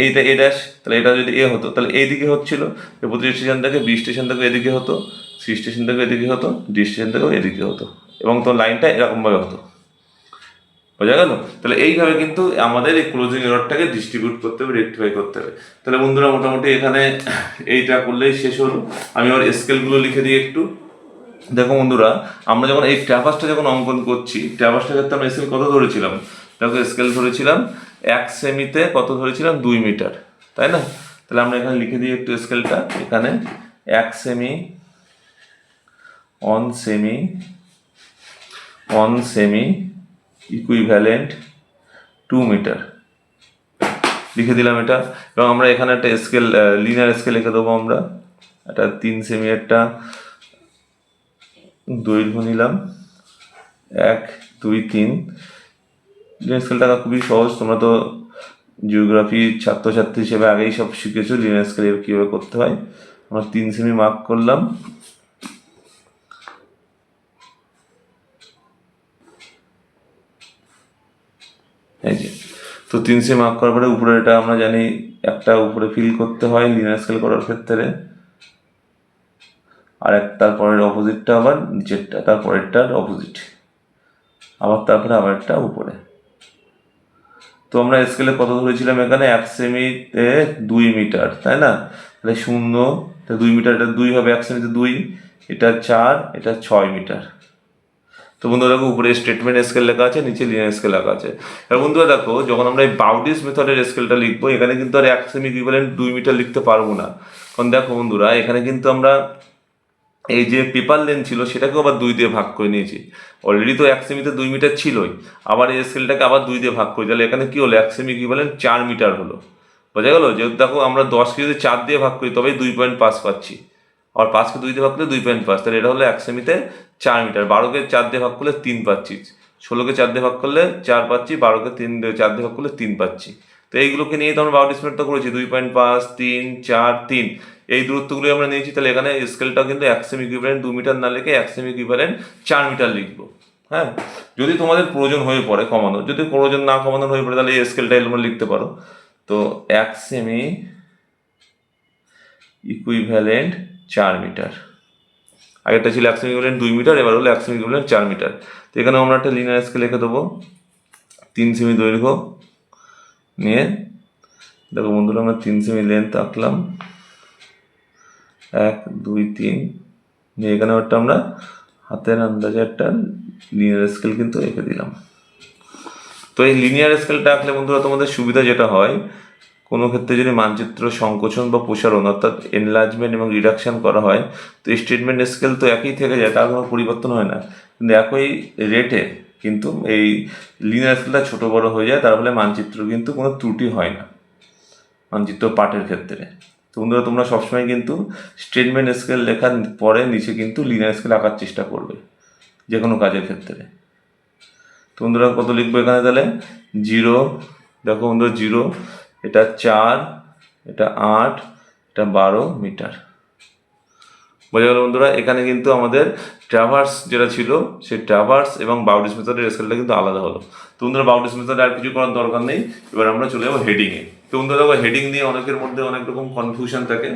এইটা এ ড্যাশ, তাহলে এটা যদি এ হতো, তাহলে এইদিকে হচ্ছিল, প্রতিটি স্টেশন থেকে বি স্টেশন থেকে এদিকে হতো, সি স্টেশন থেকে এদিকে হতো, ডি স্টেশন থেকেও এদিকে হতো, এবং তোমার লাইনটা এরকমভাবে হতো। বোঝা গেল? তাহলে এইভাবে কিন্তু আমাদের এই ক্লোজিং এররটাকে ডিস্ট্রিবিউট করতে হবে, রেক্টিফাই করতে হবে। তাহলে বন্ধুরা মোটামুটি এখানে এইটা করলেই শেষ হলো। আমি আবার স্কেলগুলো লিখে দিই একটু। দেখো বন্ধুরা, আমরা যখন এই ট্রাভার্সটা যখন অঙ্কন করছি, ট্রাভার্সটা ক্ষেত্রে আমরা স্কেল কত ধরেছিলাম? দেখো স্কেল ধরেছিলাম 1 সেমিতে, কত ধরেছিলাম? 2 মিটার, তাই না? তাহলে আমরা এখানে লিখে দিই একটু স্কেলটা, এখানে 1 সেমি, 1 সেমি, 1 সেমি ইকুইভ্যালেন্ট 2 মিটার লিখে দিলাম এটা। এবং আমরা এখানে একটা স্কেল, লিনিয়ার স্কেল লিখে দেবো আমরা, একটা 3 সেমি একটা দৈর্ঘ্য নিলাম, 1 2 3। লিনিয়ার স্কেলটা খুবই সহজ, তোমরা তো জিওগ্রাফি ছাত্রছাত্রী হিসেবে আগেই সব শিখেছো লিনিয়ার স্কেল কীভাবে করতে হয়। আমরা 3 সেমি মার্ক করলাম। এই যে তো 3 সেমি মার্ক করার পরে উপরে এটা আমরা জানি একটা উপরে ফিল করতে হয় লিনিয়ার স্কেল করার ক্ষেত্রে, আর তার পরের অপোজিটটা আবার নিচেরটা, তার পরেরটার অপোজিট, আবার তারপরে আবার একটা উপরে। তো আমরা স্কেলে কত ধরেছিলাম এখানে 1 সেমিতে 2 মিটার, তাই না? তাহলে 0, 2 মিটার, এটা 2 হবে, 1 সেমিতে 2, এটা 4, এটা 6 মিটার। তো বন্ধুরা দেখো উপরে স্টেটমেন্ট স্কেল লেখা আছে, নিচে লিনিয়ার স্কেল লেখা আছে। এবার বন্ধুরা দেখো যখন আমরা এই বাউডিস মেথডের স্কেলটা লিখবো, এখানে কিন্তু আর 1 সেমি ইকুইভ্যালেন্ট 2 মিটার লিখতে পারবো না। কারণ দেখো বন্ধুরা এখানে কিন্তু আমরা এই যে পেপার লেন্থ ছিল সেটাকেও আবার 2 দিয়ে ভাগ করে নিয়েছি। অলরেডি তো 1 সেমিতে 2 মিটার ছিলই, আবার এই স্কেলটাকে আবার 2 দিয়ে ভাগ করি, তাহলে এখানে কি হলো 1 সেমি ইকুইভ্যালেন্ট 4 মিটার হলো। বোঝা গেল? যেহেতু দেখো আমরা 10কে যদি 4 দিয়ে ভাগ করি তবেই 2.5 পাচ্ছি, আর 5কে 2 দিয়ে ভাগ করলে 2.5, তাহলে এটা হলো 1 সেমিতে 4 মিটার। 12কে 4 দিয়ে ভাগ করলে 3 পাচ্ছি, 16কে 4 দিয়ে ভাগ করলে 4 পাচ্ছি, 12কে 4 দিয়ে ভাগ করলে 3 পাচ্ছি। তো এইগুলোকে নিয়েই তো আমরা বাউন্ডারি স্প্রেডটা করেছি, 2.5, 3, 4, 3, এই দূরত্বগুলো আমরা নিয়েছি। তাহলে এখানে স্কেলটা কিন্তু 1 সেমি ইকুইভ্যালেন্ট 2 মিটার না লিখে 1 সেমি ইকুইভ্যালেন্ট 4 মিটার লিখবো। হ্যাঁ, যদি তোমাদের প্রয়োজন হয়ে পড়ে কমানো, যদি প্রয়োজন না কমানোর হয়ে পড়ে তাহলে এই স্কেলটা তোমরা লিখতে পারো। তো 1 সেমি ইকুইভ্যালেন্ট 4 মিটার, আগেরটা ছিল 1 সেমি ইকুইভ্যালেন্ট 2 মিটার, এবার হলো 1 সেমি ইকুইভ্যালেন্ট 4 মিটার। তো এখানে আমরা একটা লিনিয়ার স্কেল লিখে দেবো, 3 সেমি দৈর্ঘ্য নিয়ে, দেখো বন্ধুরা আমরা 3 সেমি লেন্থ আঁকলাম, 1, 2, 3 নিয়ে এখানে একটা আমরা হাতের আন্দাজে একটা লিনিয়ার স্কেল কিন্তু এঁকে দিলাম। তো এই লিনিয়ার স্কেলটা আঁকলে বন্ধুরা তোমাদের সুবিধা যেটা হয়, কোনো ক্ষেত্রে যদি মানচিত্র সংকোচন বা প্রসারণ অর্থাৎ এনলার্জমেন্ট এবং রিডাকশন করা হয়, তো স্টেটমেন্ট স্কেল তো একই থেকে যায়, তার কোনো পরিবর্তন হয় না, কিন্তু একই রেটে কিন্তু এই লিনিয়ার স্কেলটা ছোটো বড়ো হয়ে যায়, তার ফলে মানচিত্র কিন্তু কোনো ত্রুটি হয় না মানচিত্র পাঠের ক্ষেত্রে। তো বন্ধুরা তোমরা সবসময় কিন্তু স্টেটমেন্ট স্কেল লেখার পরে নিচে কিন্তু লিনিয়ার স্কেল আঁকার চেষ্টা করবে যে কোনো কাজের ক্ষেত্রে। তো বন্ধুরা কত লিখবো এখানে তাহলে 0, দেখো বন্ধুরা 0, এটা 4, এটা 8, এটা 12 মিটার। বোঝা গেল বন্ধুরা? এখানে কিন্তু আমাদের ট্রাভার্স যেটা ছিল সেই ট্রাভার্স এবং বাউন্ডারিজ মেথডের স্কেলটা কিন্তু আলাদা হলো। তো বন্ধুরা বাউন্ডারিজ মেথডে আর কিছু করার দরকার নেই, এবার আমরা চলে যাবো হেডিংয়ে। তো বন্ধুরা দেখো হেডিং নিয়ে অনেকের মধ্যে অনেক রকম কনফিউশন থাকে।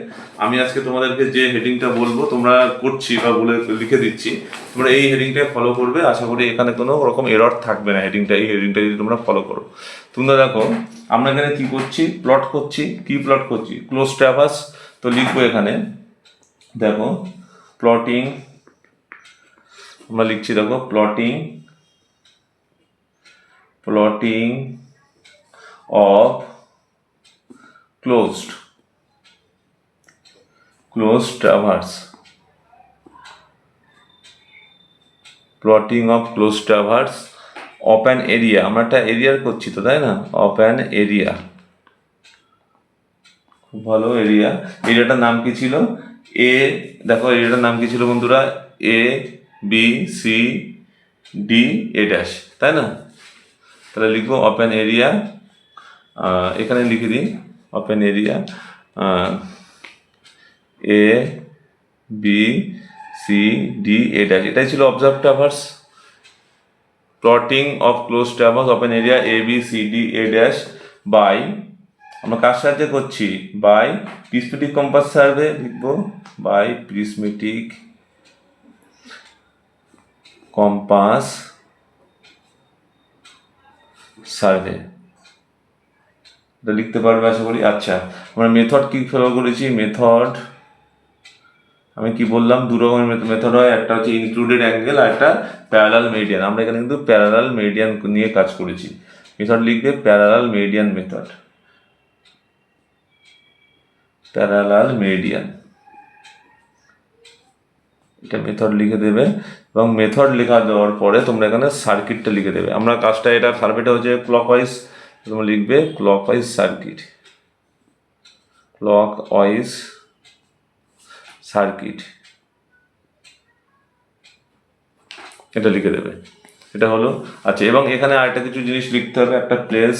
আমি আজকে তোমাদেরকে যে হেডিংটা বলবো তোমরা করছি বা বলে লিখে দিচ্ছি, তোমরা এই হেডিংটা ফলো করবে, আশা করি এখানে কোনো রকম এরর থাকবে না। এই হেডিংটা যদি তোমরা ফলো করো, তোমরা দেখো আমরা এখানে কি করছি, প্লট করছি। কি প্লট করছি? Close traverse. তো লিখবো এখানে দেখো প্লটিং, আমরা লিখছি দেখো plotting of closed traverse, plotting of close traverse of an area. আমরা একটা এরিয়ার করছি তো, তাই না? অফ অ্যান এরিয়া, খুব ভালো এরিয়া। এরিয়াটার নাম কি ছিল? এ, দেখো এরিয়াটার নাম কি ছিল বন্ধুরা? A B C D A dash, তাই না? তাহলে লিখবো ওপেন এরিয়া, এখানে লিখে দিই open area A B C D A dash, এটাই ছিল observe traverse. Plotting of close traverse open area A B C D A dash by, আমরা কার সাহায্যে করছি? বাই প্রিসমেটিক কম্পাস সার্ভে লিখবো, বাই প্রিসমেটিক কম্পাস সার্ভে, এটা লিখতে পারবে আশা করি। আচ্ছা, আমরা মেথড কি ফলো করেছি? মেথড আমি কি বললাম? দু রকমের মেথড হয়, একটা হচ্ছে ইনক্লুডেড অ্যাঙ্গেল আর একটা প্যারালাল মেরিডিয়ান। আমরা এখানে কিন্তু প্যারালাল মেরিডিয়ান নিয়ে কাজ করেছি। মেথড লিখবে parallel meridian method, parallel meridian, এটা মেথড লিখে দেবে। এবং মেথড লেখা দেওয়ার পরে তোমরা এখানে সার্কিটটা লিখে দেবে। আমরা কাজটা, এটা সার্ভেটা হচ্ছে ক্লকওয়াইজ, তোমরা লিখবে ক্লকওয়াইজ সার্কিট, ক্লকওয়াইজ সার্কিট, এটা লিখে দেবে। এটা হলো। আচ্ছা, এবং এখানে আরেকটা কিছু জিনিস লিখতে হবে, একটা প্লেস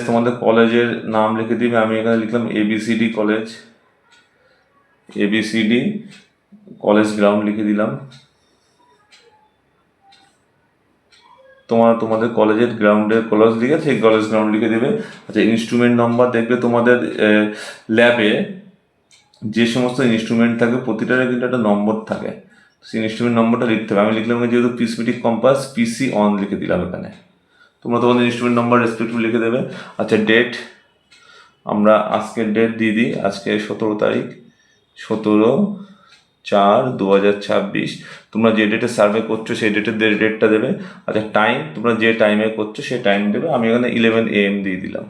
তোমাদের কলেজের নাম লিখে দিবে। আমি এখানে লিখলাম ABCD college, ABCD college ground লিখে দিলাম। তোমাদের কলেজের গ্রাউন্ডের কলেজ লিখে সেই কলেজ গ্রাউন্ড লিখে দেবে। আচ্ছা, ইনস্ট্রুমেন্ট নম্বর দেখবে তোমাদের ল্যাবে যে সমস্ত ইনস্ট্রুমেন্ট থাকে প্রতিটারে কিন্তু একটা নম্বর থাকে, সেই ইনস্ট্রুমেন্ট নম্বরটা লিখতে হবে। আমি লিখলাম যেহেতু পিসমেটিক কম্পাস পিসি অন লিখে দিলাম এখানে, তোমরা তোমাদের ইনস্ট্রুমেন্ট নম্বর রেসপেক্টিভ লিখে দেবে। আচ্ছা, ডেট আমরা আজকের ডেট দিয়ে দিই, আজকে 17 তারিখ, 17/4/2026। তোমরা যে ডেটে সার্ভে করছো সেই ডেটের ডেটটা দেবে। আচ্ছা, টাইম তোমরা যে টাইমে করছো সেই টাইম দেবে। আমি এখানে 11 AM দিয়ে দিলাম,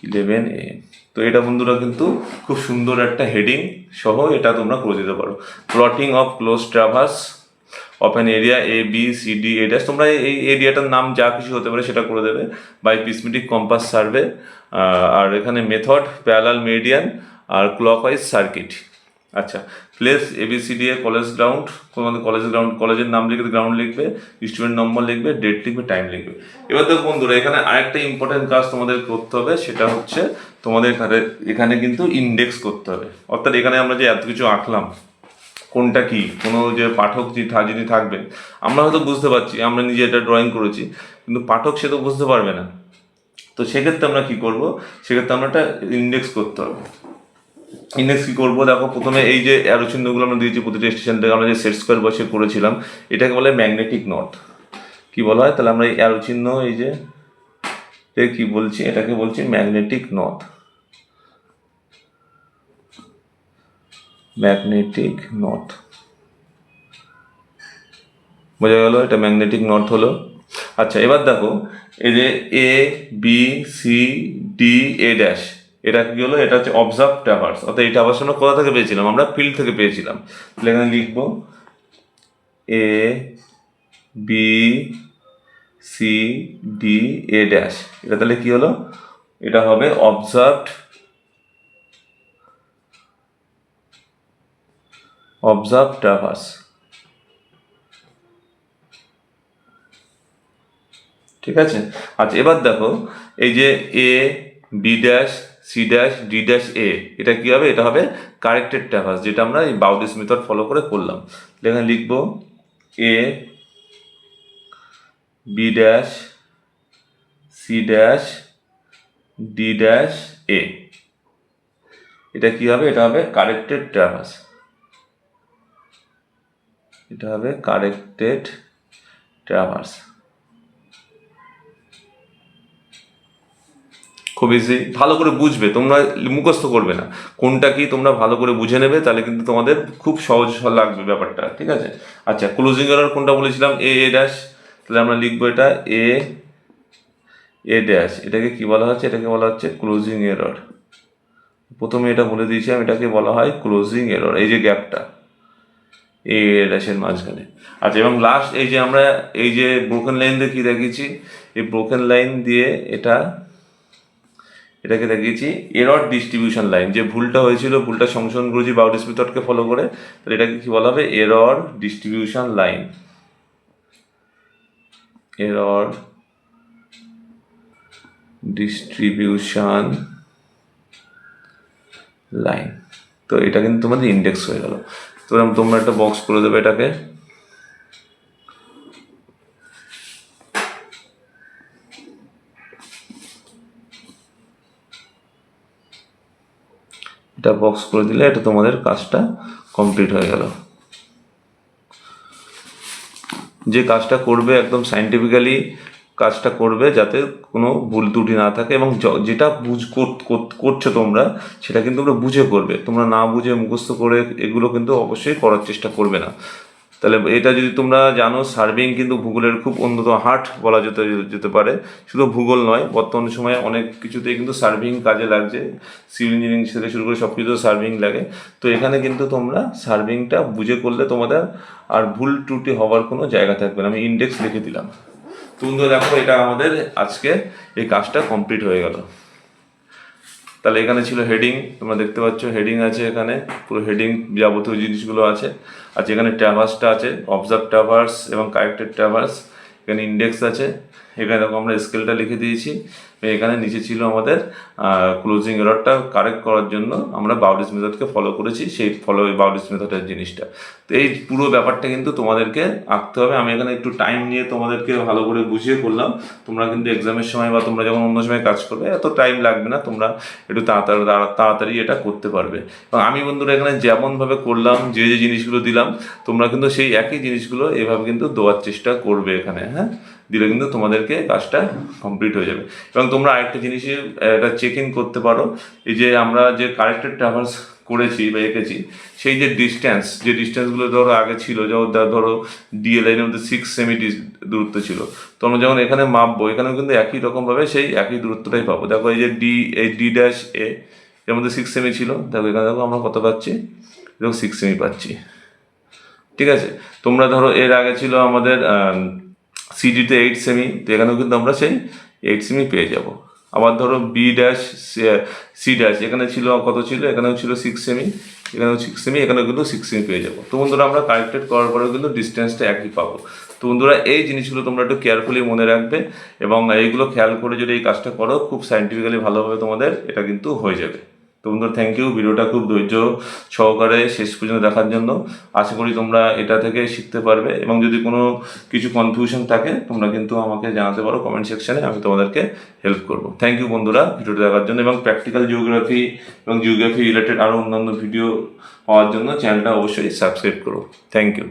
11 AM। তো এটা বন্ধুরা কিন্তু খুব সুন্দর একটা হেডিং সহ এটা তোমরা করে দিতে পারো। Plotting of close traverse of an area ABCD তোমরা এই এরিয়াটার নাম যা কিছু হতে পারে সেটা করে দেবে বাই পিসমেটিক কম্পাস সার্ভে। আর এখানে মেথড প্যারালাল মেরিডিয়ান আর ক্লকওয়াইজ সার্কিট। আচ্ছা, প্লেস ABCD কলেজ গ্রাউন্ড, তোমাদের কলেজের নাম লিখবে, গ্রাউন্ড লিখবে, স্টুডেন্ট নম্বর লিখবে, ডেট লিখবে, টাইম লিখবে। এবার দেখো বন্ধুরা, এখানে আরেকটা ইম্পর্টেন্ট কাজ তোমাদের করতে হবে, সেটা হচ্ছে তোমাদের এখানে কিন্তু ইন্ডেক্স করতে হবে। অর্থাৎ এখানে আমরা যে এত কিছু আঁকলাম কোনটা কি, কোনো যে পাঠক যিনি থাকবেন, আমরা হয়তো বুঝতে পারছি, আমরা নিজে এটা ড্রয়িং করেছি, কিন্তু পাঠক সে তো বুঝতে পারবে না। তো সেক্ষেত্রে আমরা কি করব, সেক্ষেত্রে আমরা একটা ইন্ডেক্স করতে হবে। ইন্ডেক্স কি করবো, দেখো প্রথমে এই যে অ্যারো চিহ্নগুলো আমরা দিয়েছি প্রতিটা স্টেশন থেকে, আমরা যে সেট স্কোয়ার বসে করেছিলাম, এটাকে বলে ম্যাগনেটিক নর্থ। কি বলা হয় তাহলে, আমরা এই অ্যারো চিহ্ন এই যে কি বলছি, এটাকে বলছি ম্যাগনেটিক নর্থ। ম্যাগনেটিক নর্থ বোঝা গেল, এটা ম্যাগনেটিক নর্থ হলো। আচ্ছা, এবার দেখো এই যে ABCDA', এটা কি হলো, এটা হচ্ছে অবজার্ভ ট্রাভার্স। অর্থাৎ এই ট্রাভার্স আমরা কোথা থেকে পেয়েছিলাম, আমরা ফিল্ড থেকে পেয়েছিলাম। তাহলে এখানে লিখবো ABCDA', এটা তাহলে কি হলো, এটা হবে অবজার্ভ ট্রাভার্স। ঠিক আছে। আচ্ছা, এবার দেখো এই যে AB'C', D', এটা কি হবে, এটা হবে কারেক্টেড ট্রাভার্স, যেটা আমরা এই বাউডিস মেথড ফলো করে করলাম। এখানে লিখবো AB'C', D', এটা কি হবে, এটা হবে কারেক্টেড ট্রাভার্স, এটা হবে কারেক্টেড ট্রাভার্স। খুব ইজি, ভালো করে বুঝবে, তোমরা মুখস্থ করবে না, কোনটা কি তোমরা ভালো করে বুঝে নেবে, তাহলে কিন্তু তোমাদের খুব সহজ লাগবে ব্যাপারটা। ঠিক আছে। আচ্ছা, ক্লোজিং এরর কোনটা বলেছিলাম, A', তাহলে আমরা লিখবো এটা A', এটাকে কি বলা হচ্ছে, এটাকে বলা হচ্ছে ক্লোজিং এরর। প্রথমে এটা বলে দিয়েছি আমি, এটাকে বলা হয় ক্লোজিং এরর, এই যে গ্যাপটা A'-এর মাঝখানে। আচ্ছা, এবং লাস্ট এই যে আমরা এই যে ব্রোকেন লাইন দিয়ে কি দেখিয়েছি, এই ব্রোকেন লাইন দিয়ে এটাকে দেখিয়েছি এরর ডিস্ট্রিবিউশন লাইন। যে ভুলটা হয়েছিল, ভুলটা সংশোধন করেছি বাউডিস মেথডকে ফলো করে, তাহলে এটাকে কি বলা হবে, error distribution line. Error distribution line. তো এটা কিন্তু তোমাদের ইন্ডেক্স হয়ে গেল। তো তোমরা একটা বক্স করে দেবে এটাকে, এটা বক্স করে দিলে এটা তোমাদের কাজটা কমপ্লিট হয়ে গেল। যে কাজটা করবে একদম সাইন্টিফিক্যালি কাজটা করবে, যাতে কোনো ভুল ত্রুটি না থাকে, এবং যেটা করছো তোমরা সেটা কিন্তু তোমরা বুঝে করবে, তোমরা না বুঝে মুখস্থ করে এগুলো কিন্তু অবশ্যই করার চেষ্টা করবে না। তাহলে এটা যদি তোমরা জানো, সার্ভিং কিন্তু ভূগোলের খুব অন্যতম হার্ট বলা যেতে পারে। শুধু ভূগোল নয়, বর্তমান সময়ে অনেক কিছুতেই কিন্তু সার্ভিং কাজে লাগছে, সিভিল ইঞ্জিনিয়ারিং থেকে শুরু করে সব কিছু সার্ভিং লাগে। তো এখানে কিন্তু তোমরা সার্ভিংটা বুঝে করলে তোমাদের আর ভুল ত্রুটি হওয়ার কোনো জায়গা থাকবে না। আমি ইন্ডেক্স লিখে দিলাম। তো বন্ধুরা দেখো, এটা আমাদের আজকে এই কাজটা কমপ্লিট হয়ে গেল। তাহলে এখানে ছিল হেডিং, তোমরা দেখতে পাচ্ছ হেডিং আছে, এখানে পুরো হেডিং যাবতীয় জিনিসগুলো আছে। আচ্ছা, এখানে ট্রাভার্সটা আছে, অবজার্ভ ট্রাভার্স এবং কারেক্টেড ট্রাভার্স। এখানে ইন্ডেক্স আছে, এখানে দেখো আমরা স্কেলটা লিখে দিয়েছি। এখানে নিচে ছিল আমাদের ক্লোজিং এররটা কারেক্ট করার জন্য আমরা বাউডিস মেথডকে ফলো করেছি, সেই বাউডিস মেথডের জিনিসটা। তো এই পুরো ব্যাপারটা কিন্তু তোমাদেরকে আঁকতে হবে। আমি এখানে একটু টাইম নিয়ে তোমাদেরকে ভালো করে বুঝিয়ে করলাম। তোমরা কিন্তু এক্সামের সময় বা তোমরা যখন অন্য সময় কাজ করবে এত টাইম লাগবে না, তোমরা একটু তাড়াতাড়ি এটা করতে পারবে। এবং আমি বন্ধুরা এখানে যেমনভাবে করলাম, যে যে জিনিসগুলো দিলাম, তোমরা কিন্তু সেই একই জিনিসগুলো এভাবে কিন্তু দেওয়ার চেষ্টা করবে এখানে, হ্যাঁ, দিলে কিন্তু তোমাদেরকে কাজটা কমপ্লিট হয়ে যাবে। এবং তোমরা আরেকটা জিনিসে এটা চেক ইন করতে পারো, এই যে আমরা যে কারেক্টেড ট্রাভার্স করেছি বা এঁকেছি, সেই যে ডিস্টেন্সগুলো ধরো আগে ছিল, ধরো ডিএ লাইনের মধ্যে 6 সেমি দূরত্ব ছিল, তো আমরা যখন এখানে মাপবো এখানেও কিন্তু একই রকমভাবে সেই একই দূরত্বটাই পাবো। দেখো এই যে ডি ড্যাশ এর মধ্যে 6 সেমি ছিল, দেখো এখানে দেখো আমরা কত পাচ্ছি, দেখো 6 সেমি পাচ্ছি। ঠিক আছে, তোমরা ধরো এর আগে ছিল আমাদের সিডিতে 8 সেমি, তো এখানেও কিন্তু আমরা সেই 8 সেমি পেয়ে যাব। আবার ধরো বি ড্যাশ সি ড্যাশ, এখানে ছিল কত ছিল, এখানেও ছিল 6 সেমি, এখানেও 6 সেমি, এখানেও কিন্তু 6 সেমি পেয়ে যাবো। তো বন্ধুরা আমরা কারেক্টেড করার পরেও কিন্তু ডিস্টেন্সটা একই পাবো। তো বন্ধুরা এই জিনিসগুলো তোমরা একটু কেয়ারফুলি মনে রাখবে, এবং এইগুলো খেয়াল করে যদি এই কাজটা করো খুব সাইন্টিফিক্যালি ভালোভাবে তোমাদের এটা কিন্তু হয়ে যাবে। তো বন্ধুরা থ্যাংক ইউ ভিডিওটা খুব ধৈর্য সহকারে শেষ পর্যন্ত দেখার জন্য। আশা করি তোমরা এটা থেকে শিখতে পারবে, এবং যদি কোনো কিছু কনফিউশন থাকে তোমরা কিন্তু আমাকে জানাতে পারো কমেন্ট সেকশনে, আমি তোমাদেরকে হেল্প করব। থ্যাংক ইউ বন্ধুরা ভিডিওটা দেখার জন্য, এবং প্র্যাকটিক্যাল জিওগ্রাফি এবং জিওগ্রাফি রিলেটেড আরও অন্যান্য ভিডিও পাওয়ার জন্য চ্যানেলটা অবশ্যই সাবস্ক্রাইব করো। Thank you.